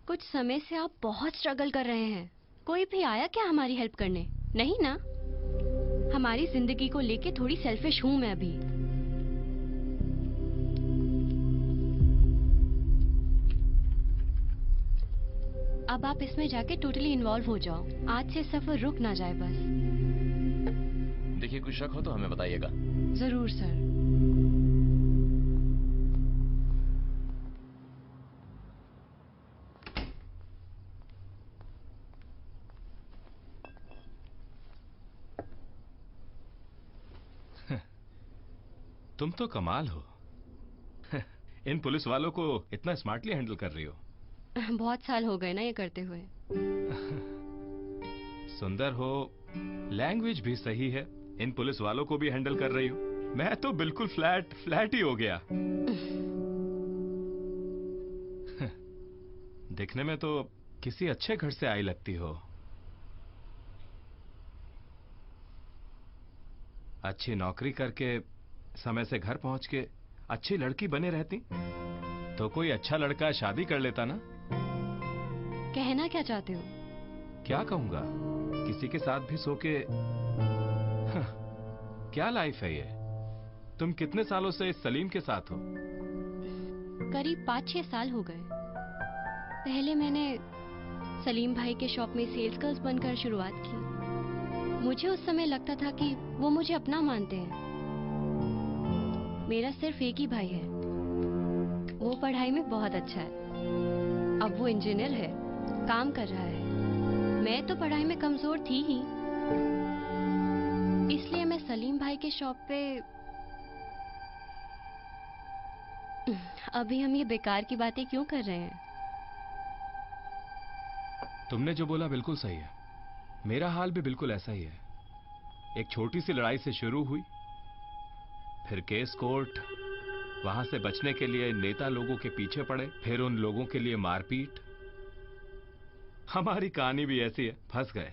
कुछ समय से आप बहुत स्ट्रगल कर रहे हैं। कोई भी आया क्या हमारी हेल्प करने? नहीं ना? हमारी जिंदगी को लेके थोड़ी सेल्फिश हूँ मैं अभी। अब आप इसमें जाके टोटली इन्वॉल्व हो जाओ। आज से सफर रुक ना जाए बस। देखिए, कुछ शक हो तो हमें बताइएगा। जरूर सर। तुम तो कमाल हो। इन पुलिस वालों को इतना स्मार्टली हैंडल कर रही हो। बहुत साल हो गए ना ये करते हुए। सुंदर हो, लैंग्वेज भी सही है, इन पुलिस वालों को भी हैंडल कर रही हो। मैं तो बिल्कुल फ्लैट ही हो गया। दिखने में तो किसी अच्छे घर से आई लगती हो। अच्छी नौकरी करके समय से घर पहुंच के अच्छी लड़की बने रहती तो कोई अच्छा लड़का शादी कर लेता ना। कहना क्या चाहते हो? क्या कहूंगा, किसी के साथ भी सो के क्या लाइफ है ये। तुम कितने सालों से सलीम के साथ हो? करीब 5-6 साल हो गए। पहले मैंने सलीम भाई के शॉप में सेल्स गर्ल्स बनकर शुरुआत की। मुझे उस समय लगता था कि वो मुझे अपना मानते हैं। मेरा सिर्फ एक ही भाई है, वो पढ़ाई में बहुत अच्छा है। अब वो इंजीनियर है, काम कर रहा है। मैं तो पढ़ाई में कमजोर थी ही, इसलिए मैं सलीम भाई के शॉप पे। अभी हम ये बेकार की बातें क्यों कर रहे हैं? तुमने जो बोला बिल्कुल सही है। मेरा हाल भी बिल्कुल ऐसा ही है। एक छोटी सी लड़ाई से शुरू हुई, फिर केस कोर्ट, वहां से बचने के लिए नेता लोगों के पीछे पड़े, फिर उन लोगों के लिए मारपीट। हमारी कहानी भी ऐसी है, फंस गए।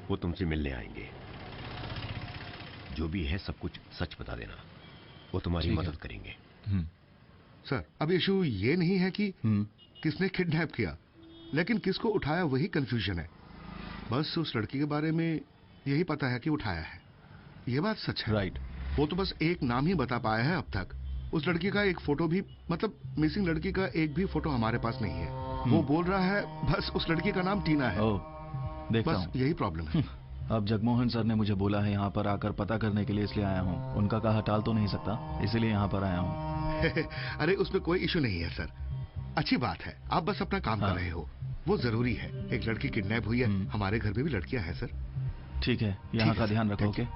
वो तुमसे मिलने आएंगे। जो भी है सब कुछ सच बता देना, वो तुम्हारी मदद करेंगे। सर, अब इशू ये नहीं है कि किसने किडनैप किया, लेकिन किसको उठाया वही कंफ्यूजन है। बस उस लड़की के बारे में यही पता है कि उठाया है। ये बात सच है। राइट। वो तो बस एक नाम ही बता पाया है अब तक। उस लड़की का एक फोटो भी, मतलब मिसिंग लड़की का एक भी फोटो हमारे पास नहीं है। वो बोल रहा है बस उस लड़की का नाम टीना है। देखता बस यही प्रॉब्लम है। अब जगमोहन सर ने मुझे बोला है यहाँ पर आकर पता करने के लिए, इसलिए आया हूँ। उनका कहा टाल तो नहीं सकता, इसीलिए यहाँ पर आया हूँ। अरे उसमें कोई इशू नहीं है सर, अच्छी बात है। आप बस अपना काम कर रहे हो, वो जरूरी है। एक लड़की किडनैप हुई है, हमारे घर में भी लड़कियां हैं सर। ठीक है, यहाँ का ध्यान रखो। ओके।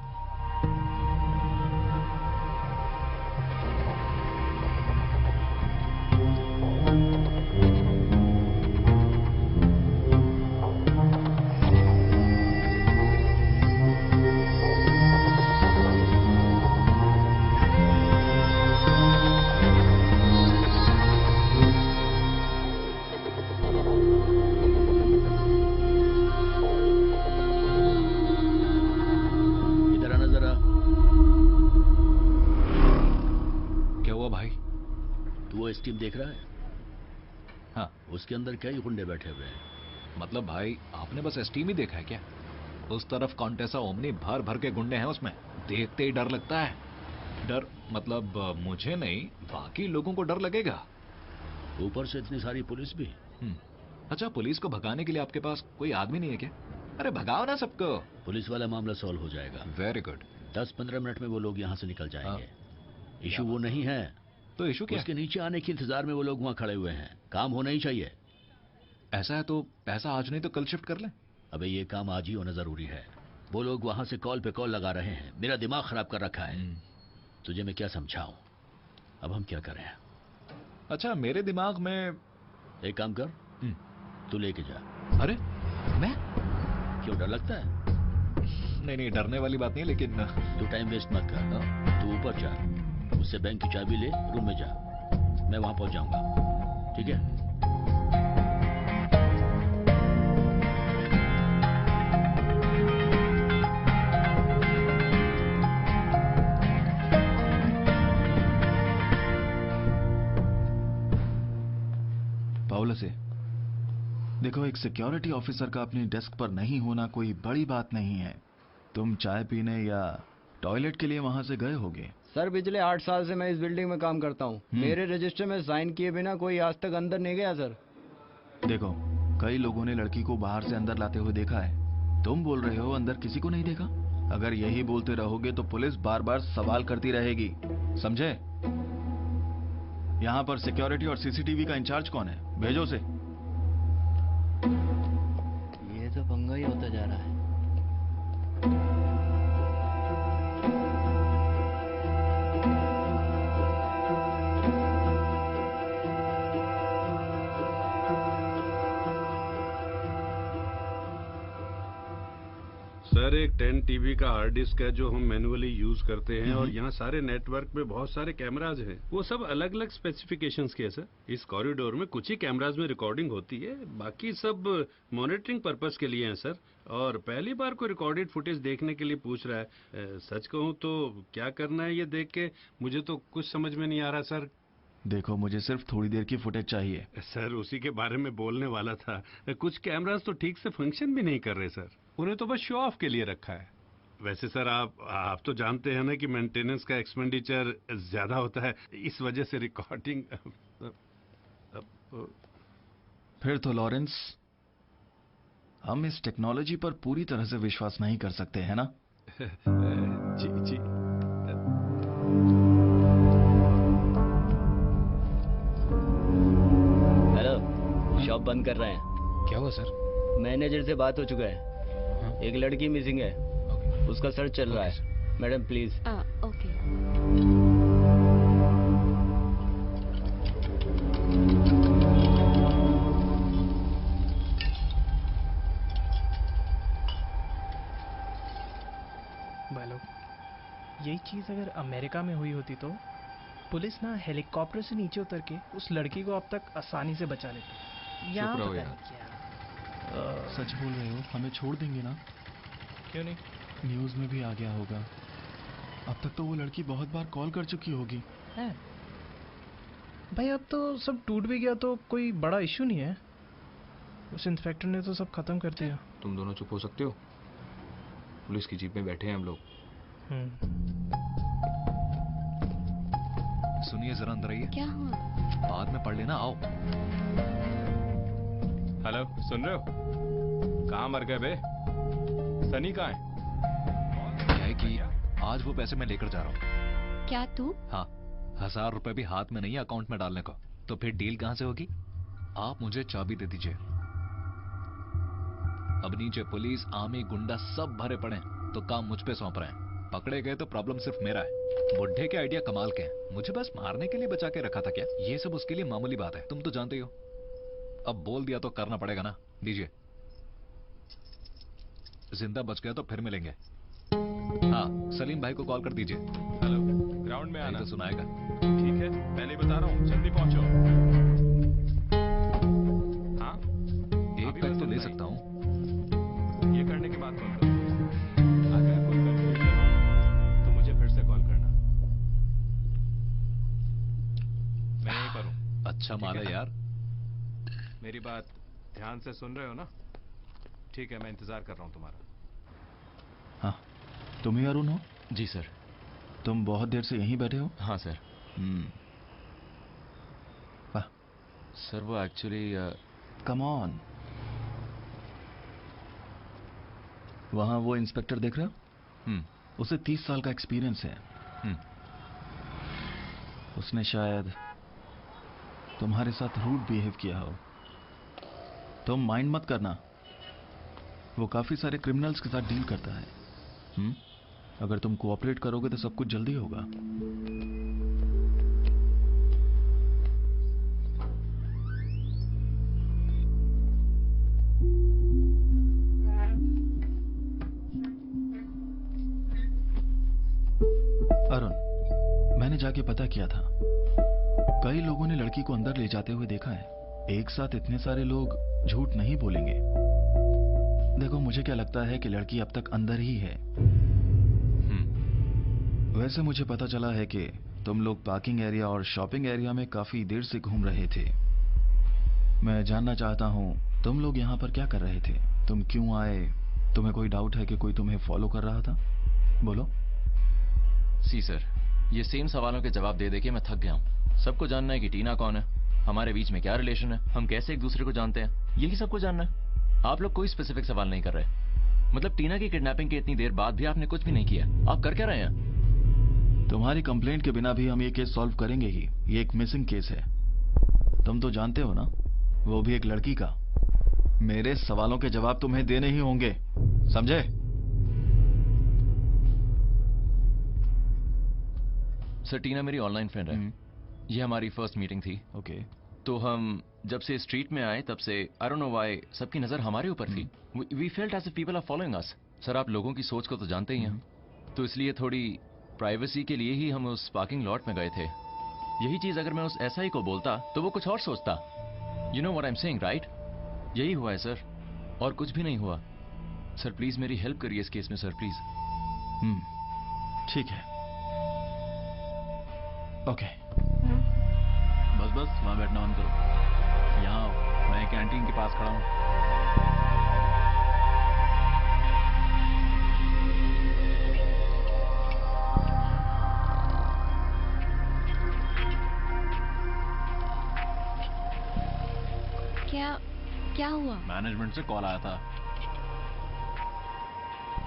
तू वो स्टीम देख रहा है? हाँ। उसके अंदर कई गुंडे बैठे हुए हैं। मतलब भाई आपने बस स्टीम ही देखा है क्या? उस तरफ कॉन्टेसा ओमनी भर भर के गुंडे हैं उसमें, देखते ही डर लगता है। डर मतलब मुझे नहीं, बाकी लोगों को डर लगेगा। ऊपर से इतनी सारी पुलिस भी। अच्छा, पुलिस को भगाने के लिए आपके पास कोई आदमी नहीं है क्या? अरे भगाओ ना सबको। पुलिस वाला मामला सॉल्व हो जाएगा। Very good. 10-15 मिनट में वो लोग यहाँ से निकल जाएंगे। इशू वो नहीं है तो इशू क्या? उसके नीचे आने के इंतजार में वो लोग वहाँ खड़े हुए हैं। काम होना ही चाहिए। ऐसा है तो पैसा आज नहीं तो कल शिफ्ट कर लें। अबे ये काम आज ही होना जरूरी है। वो लोग वहाँ से कॉल पे कॉल लगा रहे हैं। मेरा दिमाग खराब कर रखा है। तुझे मैं क्या समझाऊं? अब हम क्या करें? अच्छा, मेरे दिमाग में एक काम कर, तू लेके जा। अरे मैं? क्यों, डर लगता है? नहीं, डरने वाली बात नहीं है, लेकिन तू टाइम वेस्ट मत कर। तू ऊपर जा, उससे बैंक की चाबी ले, रूम में जा। मैं वहां पहुंच जाऊंगा, ठीक है? पाउला से देखो, एक सिक्योरिटी ऑफिसर का अपनी डेस्क पर नहीं होना कोई बड़ी बात नहीं है। तुम चाय पीने या टॉयलेट के लिए वहां से गए होगे। सर पिछले 8 साल से मैं इस बिल्डिंग में काम करता हूँ। मेरे रजिस्टर में साइन किए बिना कोई आज तक अंदर नहीं गया सर। देखो, कई लोगों ने लड़की को बाहर से अंदर लाते हुए देखा है। तुम बोल रहे हो अंदर किसी को नहीं देखा? अगर यही बोलते रहोगे तो पुलिस बार बार सवाल करती रहेगी, समझे? यहाँ पर सिक्योरिटी और सीसीटीवी का इंचार्ज कौन है? भेजो उसे। ये तो पंगा ही होता जा रहा है। सर, एक 10 टीबी का हार्ड डिस्क है जो हम मैनुअली यूज करते हैं, और यहाँ सारे नेटवर्क में बहुत सारे कैमराज हैं। वो सब अलग अलग स्पेसिफिकेशंस के हैं सर। इस कॉरिडोर में कुछ ही कैमराज में रिकॉर्डिंग होती है, बाकी सब मॉनिटरिंग पर्पस के लिए हैं सर। और पहली बार कोई रिकॉर्डेड फुटेज देखने के लिए पूछ रहा है। सच कहूँ तो क्या करना है ये देख के मुझे तो कुछ समझ में नहीं आ रहा सर। देखो, मुझे सिर्फ थोड़ी देर की फुटेज चाहिए। सर उसी के बारे में बोलने वाला था। कुछ कैमराज तो ठीक से फंक्शन भी नहीं कर रहे सर, उन्हें तो बस शो ऑफ के लिए रखा है। वैसे सर आप तो जानते हैं ना कि मेंटेनेंस का एक्सपेंडिचर ज्यादा होता है, इस वजह से रिकॉर्डिंग। फिर तो लॉरेंस, हम इस टेक्नोलॉजी पर पूरी तरह से विश्वास नहीं कर सकते, है ना? जी। हेलो, शॉप बंद कर रहे हैं। क्या हुआ सर? मैनेजर से बात हो चुका है। एक लड़की मिसिंग है, उसका सर्च चल रहा है। Madam please. ओके। भाई लोग, यही चीज अगर अमेरिका में हुई होती तो पुलिस ना हेलीकॉप्टर से नीचे उतर के उस लड़की को अब तक आसानी से बचा लेती। यहाँ पता नहीं क्या। सच बोल रहे हो? हमें छोड़ देंगे ना? क्यों नहीं? न्यूज में भी आ गया होगा। अब तक तो वो लड़की बहुत बार कॉल कर चुकी होगी। है भाई, अब तो सब टूट भी गया तो कोई बड़ा इश्यू नहीं है। उस इंस्पेक्टर ने तो सब खत्म कर दिया। तुम दोनों चुप हो सकते हो? पुलिस की जीप में बैठे हैं हम लोग। सुनिए, जरा अंदर आइए। क्या हुआ? बाद में पढ़ लेना, आओ। हेलो, सुन रहे हो? कहाँ मर गए बे? सनी कहाँ है? क्या है कि आज वो पैसे मैं लेकर जा रहा हूँ। क्या तू? हाँ, 1000 रुपए भी हाथ में नहीं है अकाउंट में डालने को। तो फिर डील कहाँ से होगी? आप मुझे चाबी दे दीजिए। अब नीचे पुलिस, आर्मी, गुंडा सब भरे पड़े हैं, तो काम मुझ पे सौंप रहे हैं। पकड़े गए तो प्रॉब्लम सिर्फ मेरा है। बुढ़े के आइडिया कमाल के हैं। मुझे बस मारने के लिए बचा के रखा था क्या? ये सब उसके लिए मामूली बात है, तुम तो जानते ही हो। अब बोल दिया तो करना पड़ेगा ना। दीजिए। जिंदा बच गया तो फिर मिलेंगे। हाँ, सलीम भाई को कॉल कर दीजिए। हेलो, ग्राउंड में आना। तो सुनाएगा। ठीक है, पहले बता रहा हूँ, जल्दी पहुंचो। हाँ, एक पैक तो ले सकता हूँ। ये करने के बाद कॉल करो। अगर कोई कंफ्यूजन हो तो मुझे फिर से कॉल करना। मैं यहीं पर हूँ। अच्छा माल है यार। मेरी बात ध्यान से सुन रहे हो ना? ठीक है, मैं इंतजार कर रहा हूँ तुम्हारा। हाँ, तुम ही अरुण हो? जी सर। तुम बहुत देर से यहीं बैठे हो? हाँ सर। वाह। सर वो एक्चुअली कम ऑन। वहां वो इंस्पेक्टर देख रहे हो? उसे 30 साल का एक्सपीरियंस है। उसने शायद तुम्हारे साथ रूड बिहेव किया हो। तुम माइंड मत करना, वो काफी सारे क्रिमिनल्स के साथ डील करता है। अगर तुम कोऑपरेट करोगे तो सब कुछ जल्दी होगा। अरुण, मैंने जाके पता किया था, कई लोगों ने लड़की को अंदर ले जाते हुए देखा है। एक साथ इतने सारे लोग झूठ नहीं बोलेंगे। देखो, मुझे क्या लगता है कि लड़की अब तक अंदर ही है। वैसे मुझे पता चला है कि तुम लोग पार्किंग एरिया और शॉपिंग एरिया में काफी देर से घूम रहे थे। मैं जानना चाहता हूं, तुम लोग यहाँ पर क्या कर रहे थे? तुम क्यों आए? तुम्हें कोई डाउट है कि कोई तुम्हें फॉलो कर रहा था? बोलो। सी सर, ये सेम सवालों के जवाब दे दे के मैं थक गया हूँ। सबको जानना है कि टीना कौन है, हमारे बीच में क्या रिलेशन है, हम कैसे एक दूसरे को जानते हैं, यही सबको जानना है। आप लोग कोई स्पेसिफिक सवाल नहीं कर रहे। मतलब टीना की किडनैपिंग के इतनी देर बाद भी आपने कुछ भी नहीं किया। आप कर क्या रहे हैं? तुम्हारी कंप्लेंट के बिना भी हम ये केस सॉल्व करेंगे ही। ये एक मिसिंग केस है, तुम तो जानते हो ना, वो भी एक लड़की का। मेरे सवालों के जवाब तुम्हें देने ही होंगे, समझे? सर, टीना मेरी ऑनलाइन फ्रेंड है। ये हमारी फर्स्ट मीटिंग थी। ओके। तो हम जब से स्ट्रीट में आए तब से आई डोंट नो व्हाई सबकी नजर हमारे ऊपर थी। We felt as if people are following us. Sir, आप लोगों की सोच को तो जानते ही हैं, तो इसलिए थोड़ी प्राइवेसी के लिए ही हम उस पार्किंग लॉट में गए थे। यही चीज अगर मैं उस एसआई को बोलता तो वो कुछ और सोचता। You know what I am saying, right? यही हुआ है सर, और कुछ भी नहीं हुआ। सर प्लीज मेरी हेल्प करिए इस केस में सर, प्लीज। ठीक है, ओके। बस बस, वहां बैठना बंद करो। यहाँ आओ, मैं कैंटीन के पास खड़ा हूँ। क्या हुआ? मैनेजमेंट से कॉल आया था,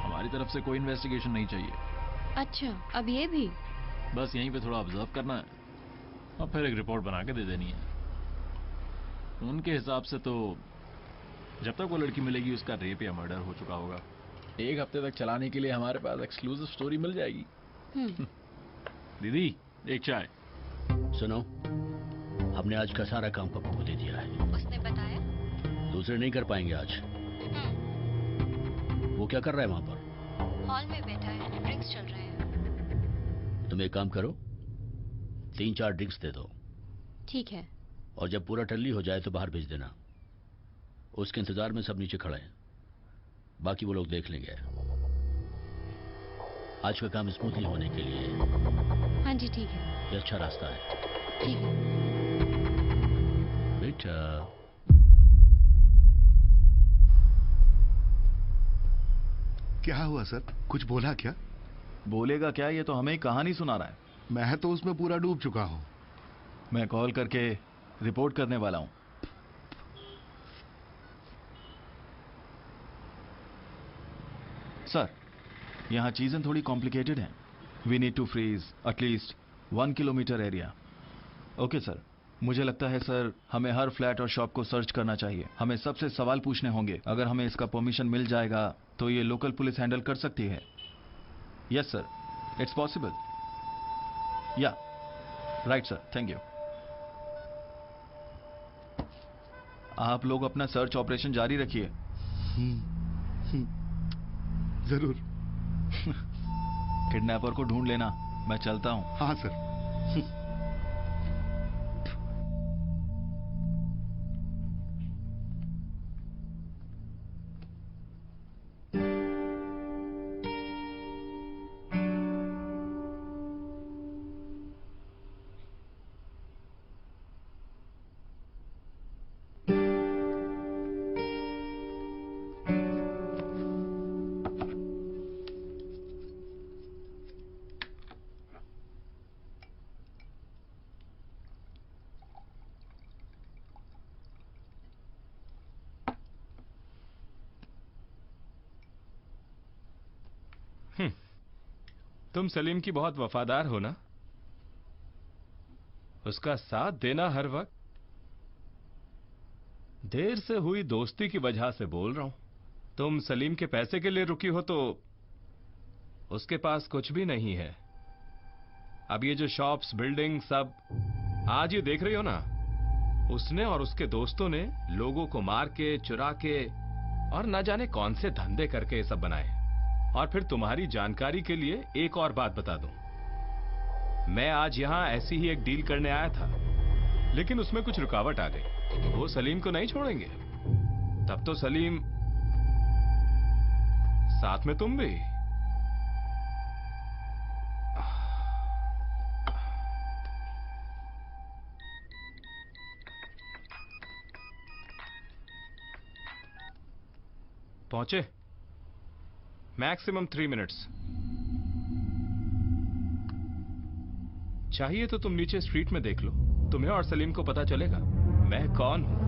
हमारी तरफ से कोई इन्वेस्टिगेशन नहीं चाहिए। अच्छा, अब ये भी? बस यहीं पे थोड़ा ऑब्जर्व करना है और फिर एक रिपोर्ट बना के दे देनी है। उनके हिसाब से तो जब तक वो लड़की मिलेगी उसका रेप या मर्डर हो चुका होगा। एक हफ्ते तक चलाने के लिए हमारे पास एक्सक्लूसिव स्टोरी मिल जाएगी। दीदी, एक चाय। सुनो, हमने आज का सारा काम पप्पू को दे दिया है। उसने बताया? दूसरे नहीं कर पाएंगे आज। वो क्या कर रहा है वहां पर? हॉल में बैठा है, ड्रिंक्स चल रहे हैं। तुम एक काम करो, 3-4 ड्रिंक्स दे दो। ठीक है। और जब पूरा टल्ली हो जाए तो बाहर भेज देना। उसके इंतजार में सब नीचे खड़े हैं, बाकी वो लोग देख लेंगे। आज का काम स्मूथली होने के लिए हाँ जी, ठीक है। ये अच्छा रास्ता है। ठीक है बेटा। क्या हुआ सर, कुछ बोला क्या? बोलेगा क्या, ये तो हमें कहानी सुना रहा है। मैं तो उसमें पूरा डूब चुका हूं। मैं कॉल करके रिपोर्ट करने वाला हूं। सर, यहां चीजें थोड़ी कॉम्प्लिकेटेड हैं। We need to freeze at least 1 kilometre area. Okay sir, मुझे लगता है सर हमें हर फ्लैट और शॉप को सर्च करना चाहिए। हमें सबसे सवाल पूछने होंगे। अगर हमें इसका परमिशन मिल जाएगा तो ये लोकल पुलिस हैंडल कर सकती है। Yes sir, it's possible. या राइट सर, थैंक यू। आप लोग अपना सर्च ऑपरेशन जारी रखिए। जरूर। किडनैपर को ढूंढ लेना, मैं चलता हूं। हाँ सर। तुम सलीम की बहुत वफादार हो ना, उसका साथ देना हर वक्त। देर से हुई दोस्ती की वजह से बोल रहा हूं। तुम सलीम के पैसे के लिए रुकी हो तो उसके पास कुछ भी नहीं है। अब ये जो शॉप्स, बिल्डिंग सब आज ये देख रही हो ना, उसने और उसके दोस्तों ने लोगों को मार के, चुरा के और न जाने कौन से धंधे करके ये सब बनाए। और फिर तुम्हारी जानकारी के लिए एक और बात बता दूं, मैं आज यहां ऐसी ही एक डील करने आया था, लेकिन उसमें कुछ रुकावट आ गई। वो सलीम को नहीं छोड़ेंगे। तब तो सलीम, साथ में तुम भी। पहुंचे? Maximum 3 minutes. चाहिए तो तुम नीचे स्ट्रीट में देख लो, तुम्हें और सलीम को पता चलेगा मैं कौन हूं।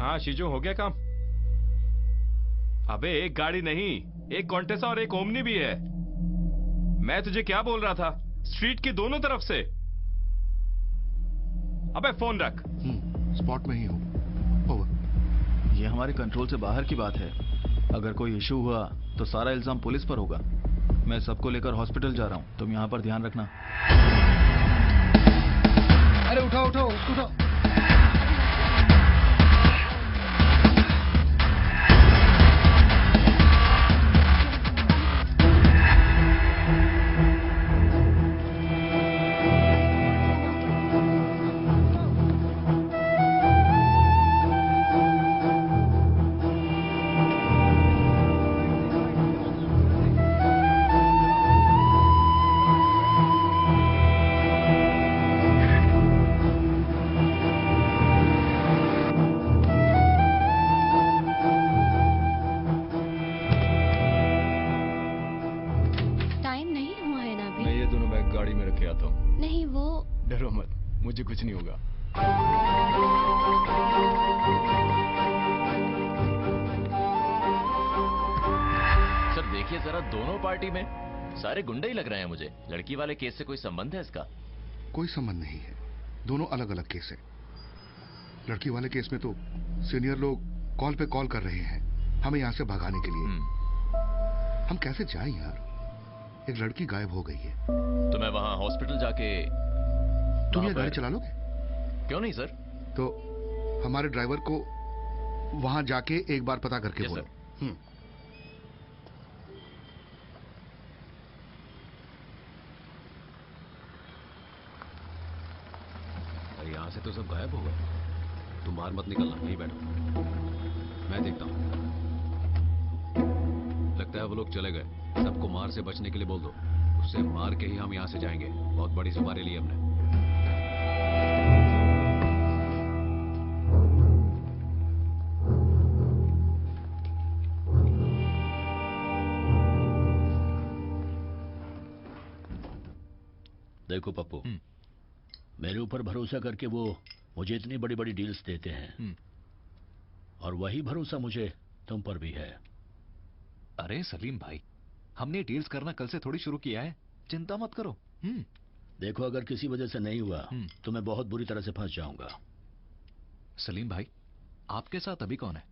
हाँ शीजो, हो गया काम? अबे एक गाड़ी नहीं, एक कॉन्टेसा और एक ओमनी भी है। मैं तुझे क्या बोल रहा था, स्ट्रीट की दोनों तरफ से। अबे फोन रख। स्पॉट में ही हूँ। ओवर। ये हमारे कंट्रोल से बाहर की बात है। अगर कोई इशू हुआ तो सारा इल्जाम पुलिस पर होगा। मैं सबको लेकर हॉस्पिटल जा रहा हूँ, तुम यहाँ पर ध्यान रखना। अरे उठाओ उठाओ उसको उठाओ। मुझे कुछ नहीं होगा। सर देखिए जरा, दोनों पार्टी में सारे गुंडे ही लग रहे हैं मुझे। लड़की वाले केस से कोई संबंध है इसका? कोई संबंध नहीं है, दोनों अलग अलग केस है। लड़की वाले केस में तो सीनियर लोग कॉल पे कॉल कर रहे हैं हमें यहाँ से भगाने के लिए। हम कैसे जाएं यार, एक लड़की गायब हो गई है। तो मैं वहाँ हॉस्पिटल जाके तुम ये गाड़ी चला लोगे? क्यों नहीं सर। तो हमारे ड्राइवर को वहां जाके एक बार पता करके बोलो। तो सब गायब हो गए। तुम बाहर मत निकलना, यहीं बैठो, मैं देखता हूँ। लगता है वो लोग चले गए। सबको मार से बचने के लिए बोल दो, उससे मार के ही हम यहाँ से जाएंगे। बहुत बड़ी सवारी ली हमने। देखो पप्पू, मेरे ऊपर भरोसा करके वो मुझे इतनी बड़ी बड़ी डील्स देते हैं, और वही भरोसा मुझे तुम पर भी है। अरे सलीम भाई, हमने डील्स करना कल से थोड़ी शुरू किया है, चिंता मत करो। देखो, अगर किसी वजह से नहीं हुआ तो मैं बहुत बुरी तरह से फंस जाऊंगा। सलीम भाई, आपके साथ अभी कौन है?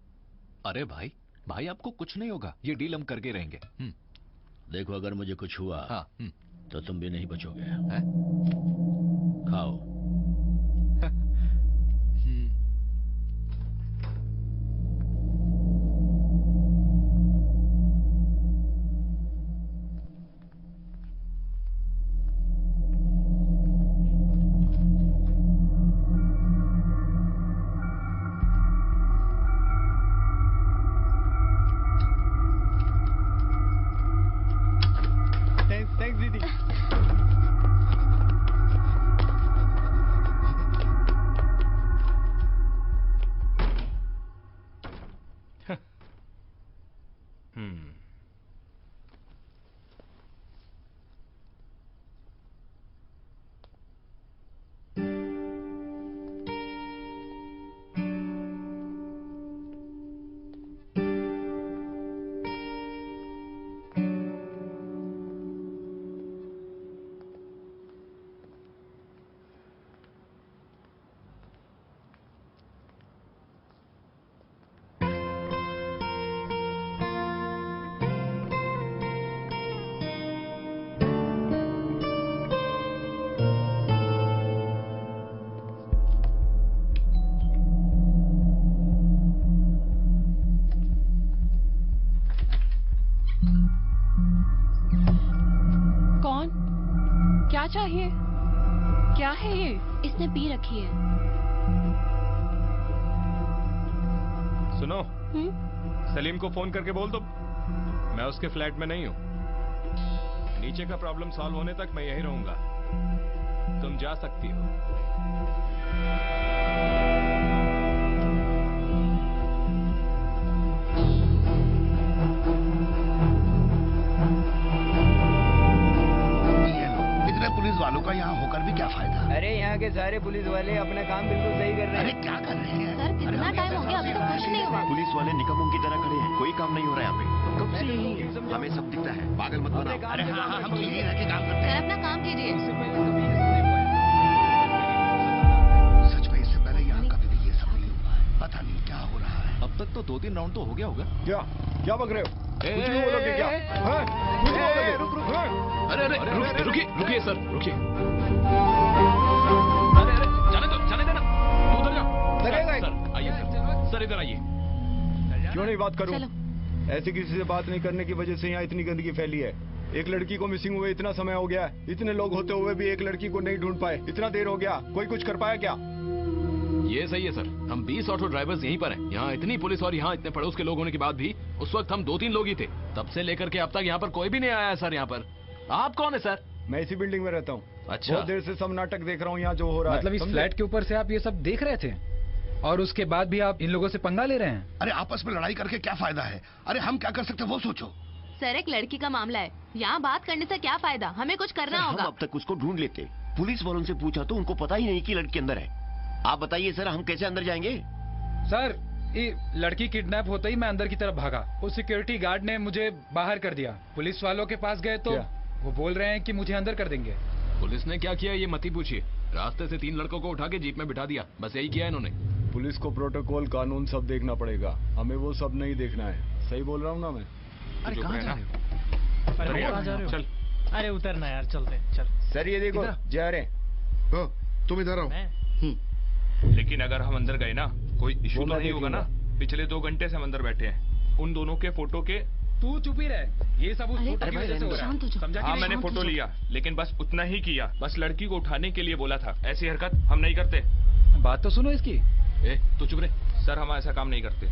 अरे भाई, भाई आपको कुछ नहीं होगा, ये डील हम करके रहेंगे। देखो, अगर मुझे कुछ हुआ तो तुम भी नहीं बचोगे। खाओ। थैंक्स दीदी। क्या चाहिए? क्या है ये? इसने पी रखी है। सुनो, सलीम को फोन करके बोल दो मैं उसके फ्लैट में नहीं हूँ। नीचे का प्रॉब्लम सॉल्व होने तक मैं यहीं रहूंगा। तुम जा सकती हो। पुलिस वालों का यहाँ होकर भी क्या फायदा? अरे यहाँ के सारे पुलिस वाले अपना काम बिल्कुल सही कर रहे हैं। अरे क्या कर रहे हैं? सर, कितना टाइम हो गया, अभी तो कुछ नहीं हुआ। पुलिस वाले निकम्मों की तरह खड़े हैं, कोई काम नहीं हो रहा है यहाँ पे। कब से यही हमें सब दिखता है, पागल मत बनाओ। अरे हाँ, हम तो यही रह के काम करते हैं। सर, अपना काम कीजिए। सच में इससे पहले यहाँ कभी भी ये सब नहीं हुआ है। पता नहीं क्या हो रहा है। अब तक तो 2-3 राउंड तो हो गया होगा। क्या बक रहे हो? कुछ भी बोलोगे क्या? अरे रुकिए सर, रुकिए। जाने देना। तू उधर जा। सर आइए सर, इधर आइए। क्यों नहीं बात करूं? ऐसे किसी से बात नहीं करने की वजह से यहाँ इतनी गंदगी फैली है। एक लड़की को मिसिंग हुए इतना समय हो गया, इतने लोग होते हुए भी एक लड़की को नहीं ढूंढ पाए। इतना देर हो गया, कोई कुछ कर पाया क्या? ये सही है सर, हम 20 ऑटो ड्राइवर्स यहीं पर हैं। यहाँ इतनी पुलिस और यहाँ इतने पड़ोस के लोग होने के बाद भी उस वक्त हम 2-3 लोग ही थे। तब से लेकर के अब तक यहाँ पर कोई भी नहीं आया है सर। यहाँ पर आप कौन है सर? मैं इसी बिल्डिंग में रहता हूँ। अच्छा, बहुत देर से सब नाटक देख रहा हूँ यहाँ जो हो रहा है। मतलब इस फ्लैट के ऊपर से आप ये सब देख रहे थे और उसके बाद भी आप इन लोगों से पंगा ले रहे हैं? अरे आपस में लड़ाई करके क्या फायदा है? अरे हम क्या कर सकते हैं वो सोचो। सर, एक लड़की का मामला है, यहाँ बात करने से क्या फायदा? हमें कुछ करना होगा। हम अब तक उसको ढूंढ लेते, पुलिस वालों से पूछा तो उनको पता ही नहीं कि लड़की अंदर है। आप बताइए सर, हम कैसे अंदर जाएंगे? सर, ये लड़की किडनैप होते ही मैं अंदर की तरफ भागा। उस सिक्योरिटी गार्ड ने मुझे बाहर कर दिया। पुलिस वालों के पास गए तो वो बोल रहे हैं कि मुझे अंदर कर देंगे। पुलिस ने क्या किया ये मत ही पूछिए। रास्ते से 3 लड़कों को उठा के जीप में बिठा दिया, बस यही किया इन्होंने। पुलिस को प्रोटोकॉल, कानून सब देखना पड़ेगा, हमें वो सब नहीं देखना है। सही बोल रहा हूँ ना मैं? अरे कहाँ जा रहे हो? चल, अरे उतरना यार, चलते चल। सर ये देखो जा रहे। तुम इधर आओ। लेकिन अगर हम अंदर गए ना, कोई इशू तो नहीं होगा ना? पिछले 2 घंटे से हम अंदर बैठे हैं। उन दोनों के फोटो के तू चुप ही रह। ये सब उस फोटो की वजह से हो रहा है। समझा कि हाँ, मैंने फोटो लिया, लेकिन बस उतना ही किया। बस लड़की को उठाने के लिए बोला था। ऐसी हरकत हम नहीं करते। बात तो सुनो इसकी। तू चुप रहे। सर हम ऐसा काम नहीं करते।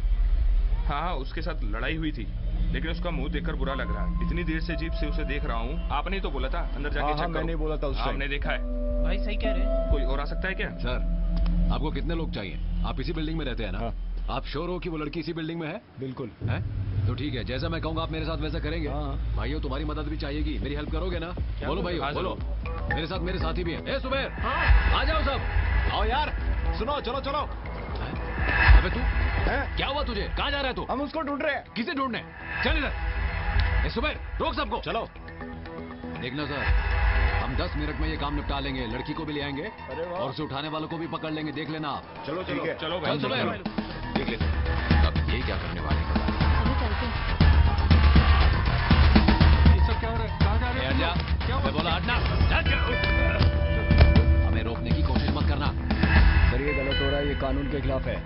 हाँ उसके साथ लड़ाई हुई थी, लेकिन उसका मुंह देखकर बुरा लग रहा है। इतनी देर से जीप से उसे देख रहा हूँ। आपने ही तो बोला था अंदर जाके चेक करो। मैंने बोला था उस टाइम। आपने देखा है। भाई सही कह रहे हैं। कोई और आ सकता है क्या? सर आपको कितने लोग चाहिए? आप इसी बिल्डिंग में रहते हैं ना? आप श्योर हो कि वो लड़की इसी बिल्डिंग में है? बिल्कुल है तो ठीक है, जैसा मैं कहूँगा आप मेरे साथ वैसा करेंगे। भाइयों तुम्हारी मदद भी चाहिएगी, मेरी हेल्प करोगे ना? बोलो भाइयों बोलो। मेरे साथ मेरे साथी भी है। सुबेर आ जाओ सब, आओ यार। सुनो चलो चलो। अबे तू क्या हुआ तुझे? कहाँ जा रहा है तू? हम उसको ढूंढ रहे हैं। किसे ढूंढने? चल इधर। सुबेर रोक सबको। चलो देखना सर, हम 10 मिनट में ये काम निपटा लेंगे। लड़की को भी ले आएंगे और उसे उठाने वालों को भी पकड़ लेंगे। देख लेना आप। चलो ठीक है। चलो भाई देख लेते। अब ये क्या करने वाले हैं? अभी चलते हैं। ये सब क्या हो रहा है? कहाँ जा रहे हैं? क्या बोला हटना। हमें रोकने की कोशिश मत करना। सर ये गलत हो रहा है, ये कानून के खिलाफ है।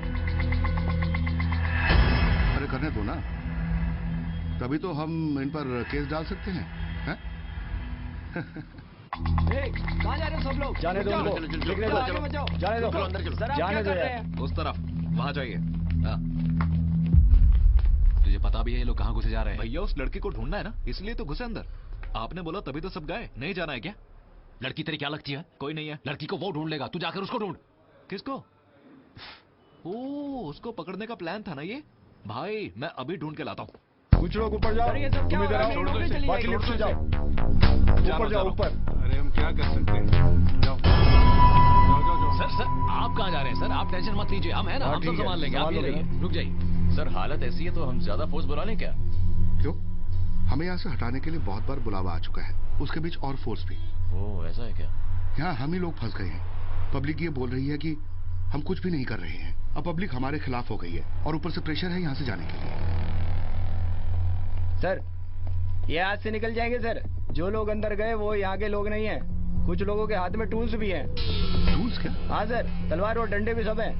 अरे करने दो ना, तभी तो हम इन पर केस डाल सकते हैं। कहाँ जा रहे हो सब लोग? जाने दो उनको। जाने दो अंदर चलो। जाने दो। उस तरफ वहाँ जाइए। तुझे पता भी है ये लोग कहाँ घुसे जा रहे हैं? भैया उस लड़की को ढूंढना है ना, इसलिए तो घुसे अंदर। आपने बोला तभी तो सब गए। नहीं जाना है क्या? लड़की तेरी क्या लगती है? कोई नहीं है। लड़की को वो ढूंढ लेगा, तू जाकर उसको ढूंढ। किसको? ओ उसको पकड़ने का प्लान था ना ये। भाई मैं अभी ढूंढ के लाता हूँ। कुछ लोग ऊपर जाओ, तुम इधर आओ, बाकी लिफ्ट से जाओ। ऊपर जाओ ऊपर। अरे हम क्या कर सकते हैं? जाओ सर आप कहाँ जा रहे हैं? सर आप टेंशन मत लीजिए, हम है ना, हम सब संभाल लेंगे। आप ये रहिए, रुक जाइए। सर हालत ऐसी है तो हम ज्यादा फोर्स बुला लें क्या? क्यों? हमें यहाँ से हटाने के लिए बहुत बार बुलावा आ चुका है, उसके बीच और फोर्स भी। ओह ऐसा है क्या? यहाँ हम ही लोग फंस गए हैं। पब्लिक ये बोल रही है कि हम कुछ भी नहीं कर रहे हैं। अब पब्लिक हमारे खिलाफ हो गई है और ऊपर से प्रेशर है यहाँ से जाने के लिए। सर ये आज से निकल जाएंगे सर। जो लोग अंदर गए वो यहाँ के लोग नहीं हैं। कुछ लोगों के हाथ में टूल्स भी हैं। टूल्स क्या? हाँ सर, तलवार और डंडे भी सब हैं।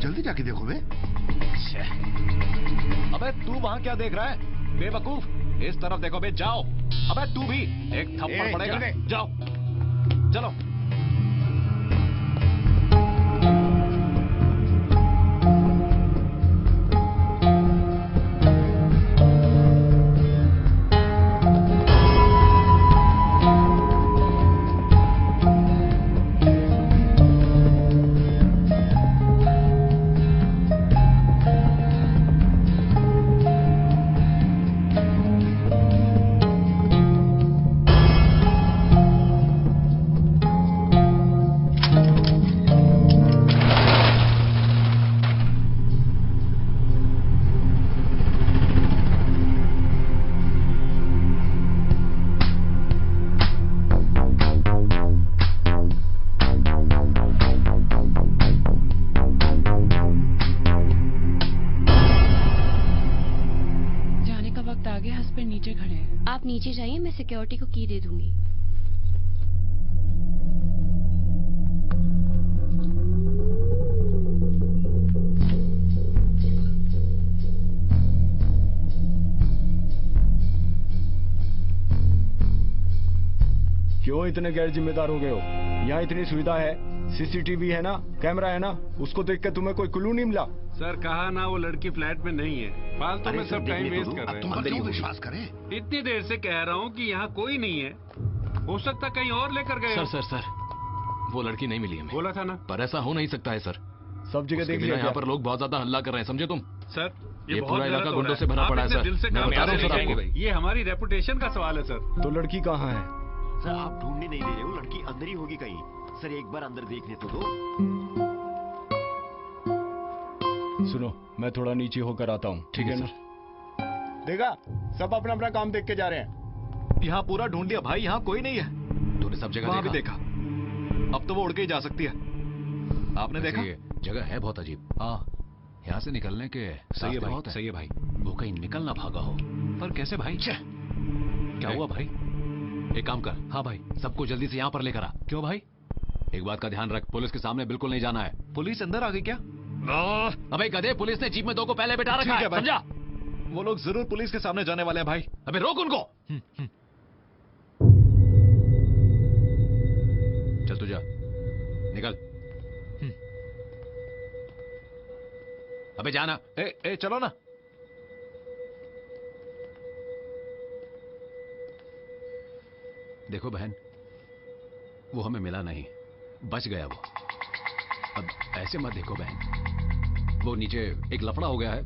जल्दी जाके देखो बे। अबे तू वहाँ क्या देख रहा है बेवकूफ? इस तरफ देखो बे, जाओ। अबे तू भी एक थप्पड़ पड़ेगा। जाओ चलो। आप नीचे जाइए, मैं सिक्योरिटी को की दे दूंगी। क्यों इतने गैर जिम्मेदार हो गए हो? यहाँ इतनी सुविधा है, सीसीटीवी है ना, कैमरा है ना, उसको देख के तुम्हें कोई क्लू नहीं मिला? सर कहा ना वो लड़की फ्लैट में नहीं है। फालतू में सब टाइम वेस्ट कर रहे हैं। तुम क्यों विश्वास करें? इतनी देर से कह रहा हूँ कि यहाँ कोई नहीं है। हो सकता कहीं और लेकर गए। सर वो लड़की नहीं मिली हमें। बोला था ना। पर ऐसा हो नहीं सकता है सर। सब जगह देख लिया। यहाँ पर लोग बहुत ज्यादा हल्ला कर रहे हैं, समझे तुम? सर ये पूरा इलाका गुंडों से भरा पड़ा है सर। दिल से मैं बता रहा हूँ सर आपको। ये हमारी रेपुटेशन का सवाल है सर। तो लड़की कहाँ है? सर आप ढूंढने नहीं दे रहे हो, लड़की अंदर ही होगी कहीं। सर एक बार अंदर देखने तो दो। सुनो मैं थोड़ा नीचे होकर आता हूँ। ठीक है सर। देखा, सब अपना अपना काम देख के जा रहे हैं। यहाँ पूरा ढूंढ लिया भाई, यहाँ कोई नहीं है। तूने सब जगह भी देखा। अब तो वो उड़ के ही जा सकती है। आपने देखा? जगह है बहुत अजीब। हाँ यहाँ से निकलने के सही है भाई, सही है भाई। वो कहीं निकल ना भागा हो। पर कैसे भाई? क्या हुआ भाई? एक काम कर। हाँ भाई, सबको जल्दी से यहाँ पर लेकर आ। क्यों भाई? एक बात का ध्यान रख, पुलिस के सामने बिल्कुल नहीं जाना है। पुलिस अंदर आ गई क्या? अबे गधे, पुलिस ने जीप में 2 को पहले बिठा रखा है, समझा? वो लोग जरूर पुलिस के सामने जाने वाले हैं भाई। अबे रोक उनको। चल तू जा, निकल। अबे जाना। ए चलो ना। देखो बहन, वो हमें मिला नहीं, बच गया वो। अब ऐसे मत देखो बहन, वो नीचे एक लफड़ा हो गया है।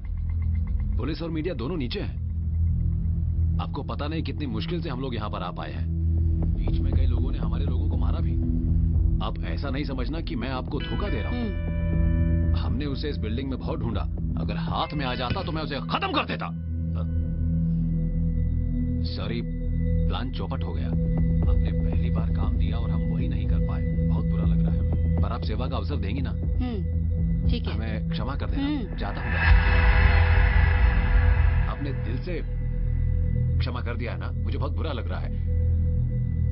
पुलिस और मीडिया दोनों नीचे हैं। आपको पता नहीं कितनी मुश्किल से हम लोग यहां पर आ पाए हैं। बीच में कई लोगों ने हमारे लोगों को मारा भी। आप ऐसा नहीं समझना कि मैं आपको धोखा दे रहा हूं। हमने उसे इस बिल्डिंग में बहुत ढूंढा। अगर हाथ में आ जाता तो मैं उसे खत्म कर देता। सॉरी, प्लान चौपट हो गया। आपने पहली बार काम दिया और हम वही नहीं कर पाए। बहुत बुरा लग रहा है हमें, पर आप सेवा का अवसर देंगी ना? ठीक है। हमें क्षमा कर देना। जाता हूं। आपने दिल से क्षमा कर दिया है ना? मुझे बहुत बुरा लग रहा है।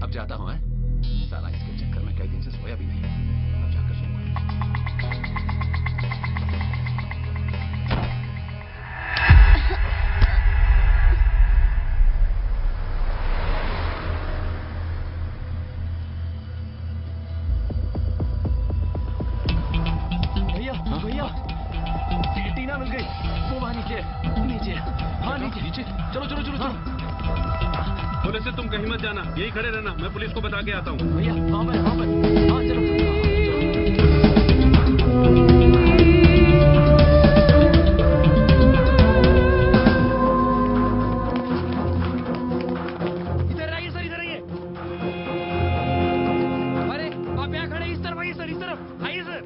अब जाता हूं। साला इसके चक्कर में कई दिन से सोया भी नहीं। अब जाकर सोऊंगा। भैया, टीना मिल गई। वो वहां नीचे। हाँ नीचे। चलो। पुलिस से तुम कहीं मत जाना, यही खड़े रहना। मैं पुलिस को बता के आता हूँ। भैया वहां पर। हाँ चलो। इधर आइए सर, इधर आइए। अरे आप यहाँ खड़े, इस तरफ आइए सर, इस तरफ आइए सर।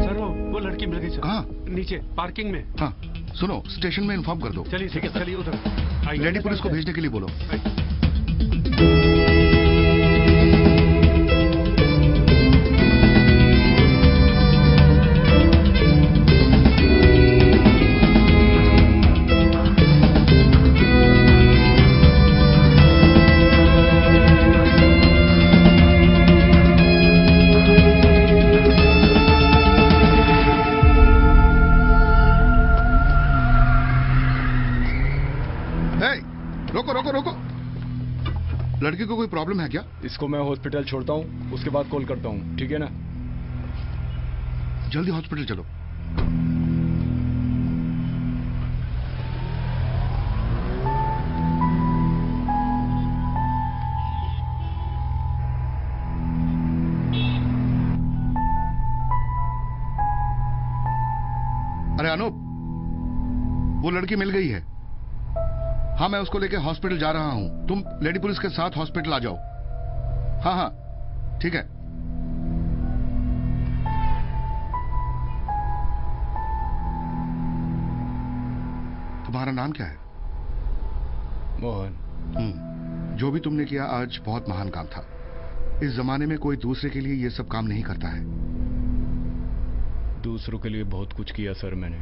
सर वो लड़की मिल गई सर। कहाँ? नीचे पार्किंग में। हाँ सुनो, स्टेशन में इन्फॉर्म कर दो। चलिए ठीक है, चलिए उधर। लेडी पुलिस को भेजने के लिए बोलो। रोको। लड़की को कोई प्रॉब्लम है क्या? इसको मैं हॉस्पिटल छोड़ता हूँ, उसके बाद कॉल करता हूँ, ठीक है ना? जल्दी हॉस्पिटल चलो। अरे अनूप, वो लड़की मिल गई है। हाँ मैं उसको लेके हॉस्पिटल जा रहा हूं। तुम लेडी पुलिस के साथ हॉस्पिटल आ जाओ। हाँ ठीक है। तुम्हारा नाम क्या है? मोहन। जो भी तुमने किया आज बहुत महान काम था। इस जमाने में कोई दूसरे के लिए ये सब काम नहीं करता है। दूसरों के लिए बहुत कुछ किया सर मैंने।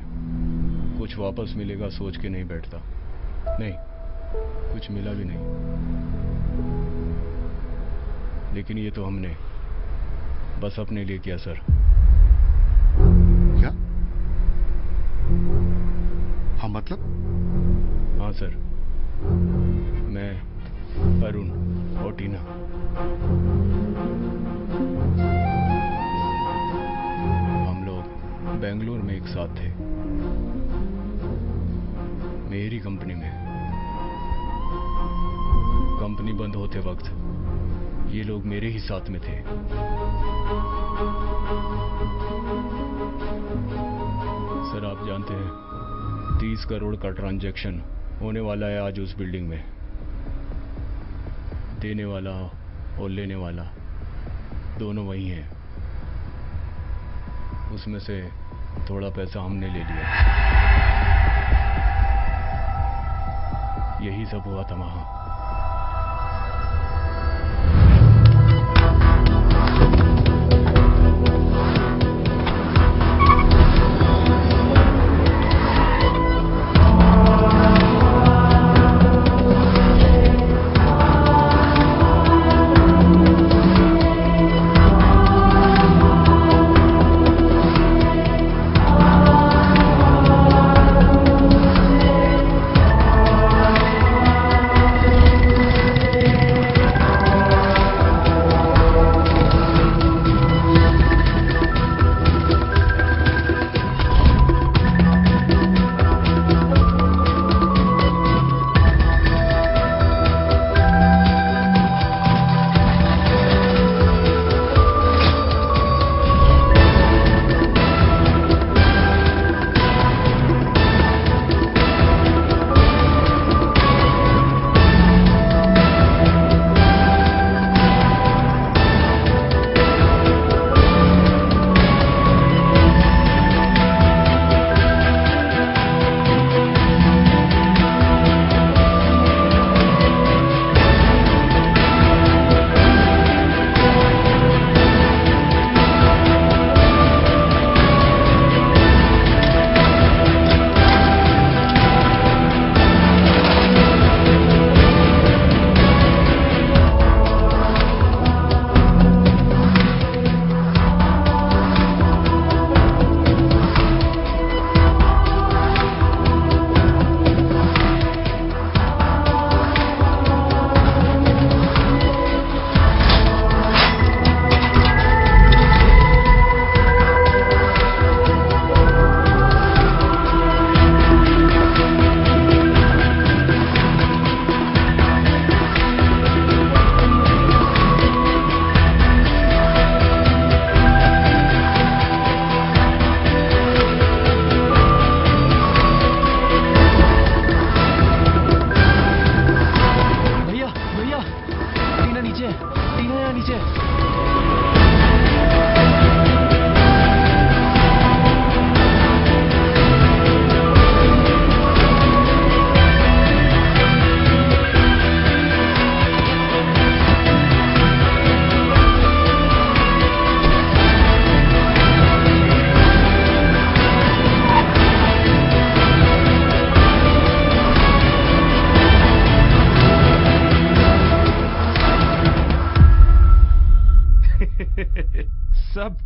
कुछ वापस मिलेगा सोच के नहीं बैठता। नहीं, कुछ मिला भी नहीं। लेकिन ये तो हमने बस अपने लिए किया सर। क्या? हाँ मतलब? हाँ सर, मैं, अरुण और टीना। हम लोग बेंगलुरु में एक साथ थे, मेरी कंपनी में। कंपनी बंद होते वक्त ये लोग मेरे ही साथ में थे। सर आप जानते हैं 30 करोड़ का ट्रांजैक्शन होने वाला है आज उस बिल्डिंग में। देने वाला और लेने वाला दोनों वही हैं। उसमें से थोड़ा पैसा हमने ले लिया। यही सब हुआ था वहां।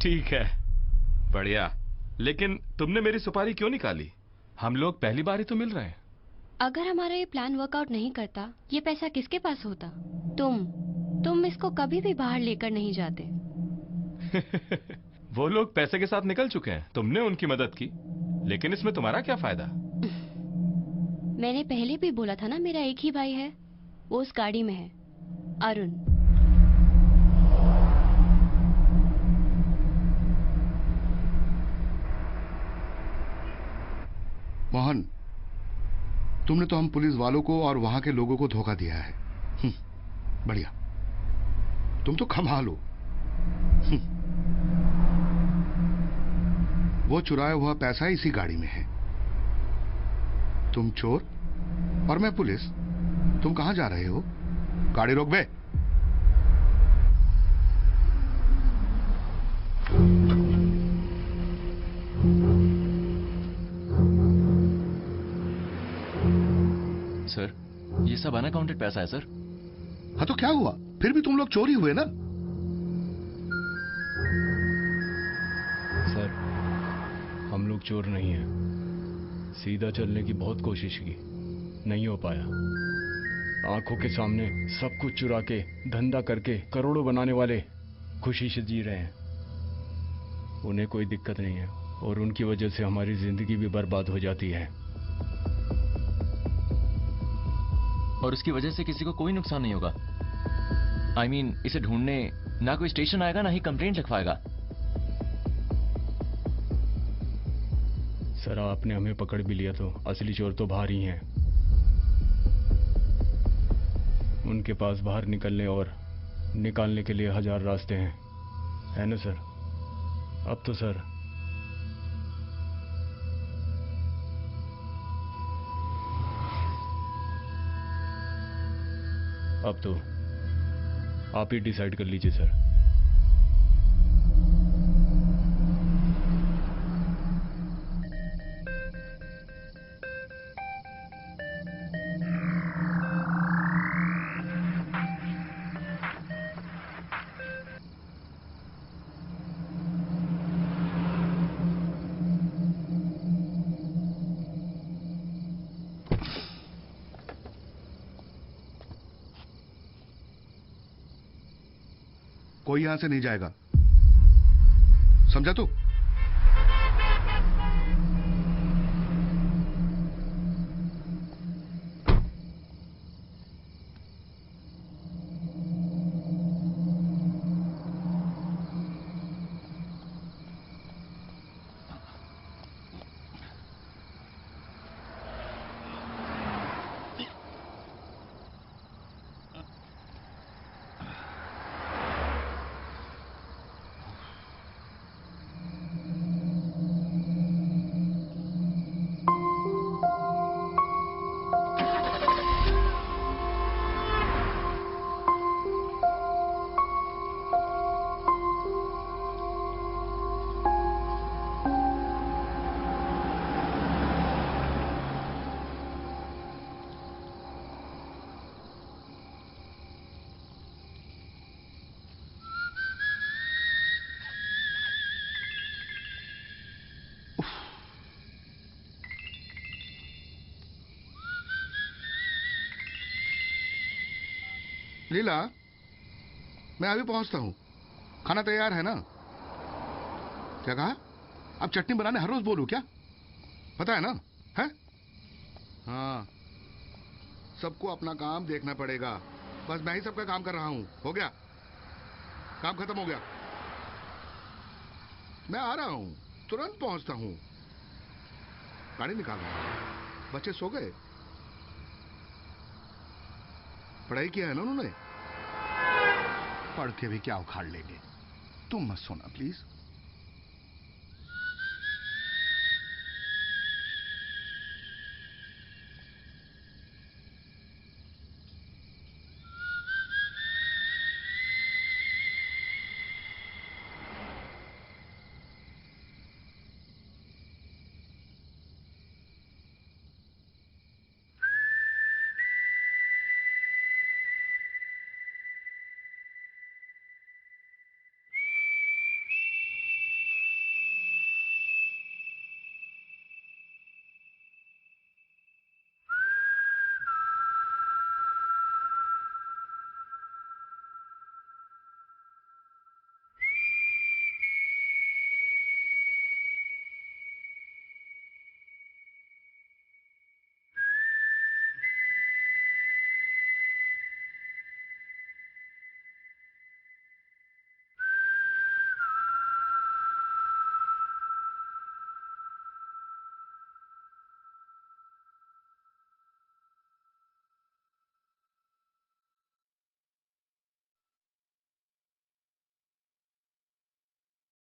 ठीक है, बढ़िया। लेकिन तुमने मेरी सुपारी क्यों निकाली? हम लोग पहली बार ही तो मिल रहे हैं। अगर हमारा ये प्लान वर्कआउट नहीं करता, ये पैसा किसके पास होता? तुम इसको कभी भी बाहर लेकर नहीं जाते। वो लोग पैसे के साथ निकल चुके हैं, तुमने उनकी मदद की, लेकिन इसमें तुम्हारा क्या फायदा? मैंने पहले भी बोला था ना, मेरा एक ही भाई है, वो उस गाड़ी में है, अरुण। मोहन, तुमने तो हम पुलिस वालों को और वहां के लोगों को धोखा दिया है। बढ़िया, तुम तो कमाल हो। वो चुराया हुआ पैसा इसी गाड़ी में है। तुम चोर और मैं पुलिस। तुम कहां जा रहे हो? गाड़ी रोक बे। सर, ये सब अनअकाउंटेड पैसा है सर। हाँ तो क्या हुआ? फिर भी तुम लोग चोरी हुए ना? सर, हम लोग चोर नहीं हैं। सीधा चलने की बहुत कोशिश की, नहीं हो पाया। आंखों के सामने सब कुछ चुरा के धंधा करके करोड़ों बनाने वाले खुशी से जी रहे हैं। उन्हें कोई दिक्कत नहीं है और उनकी वजह से हमारी जिंदगी भी बर्बाद हो जाती है। और उसकी वजह से किसी को कोई नुकसान नहीं होगा। I mean, इसे ढूंढने ना कोई स्टेशन आएगा, ना ही कंप्लेंट लिखवाएगा। सर, आपने हमें पकड़ भी लिया तो असली चोर तो बाहर ही हैं। उनके पास बाहर निकलने और निकालने के लिए 1000 रास्ते हैं, है ना सर? अब तो सर, अब तो आप ही डिसाइड कर लीजिए सर। कोई यहां से नहीं जाएगा, समझा तू? लीला, मैं अभी पहुंचता हूं। खाना तैयार है ना? क्या कहा? अब चटनी बनाने हर रोज बोलूं क्या? पता है ना? है? हाँ, सबको अपना काम देखना पड़ेगा। बस मैं ही सबका काम कर रहा हूं। हो गया? काम खत्म हो गया। मैं आ रहा हूं, तुरंत पहुंचता हूं। गाड़ी निकाल रहा हूं। बच्चे सो गए? पढ़ाई किया है ना उन्होंने? पढ़ के भी क्या उखाड़ लेंगे? तुम मत सोना प्लीज।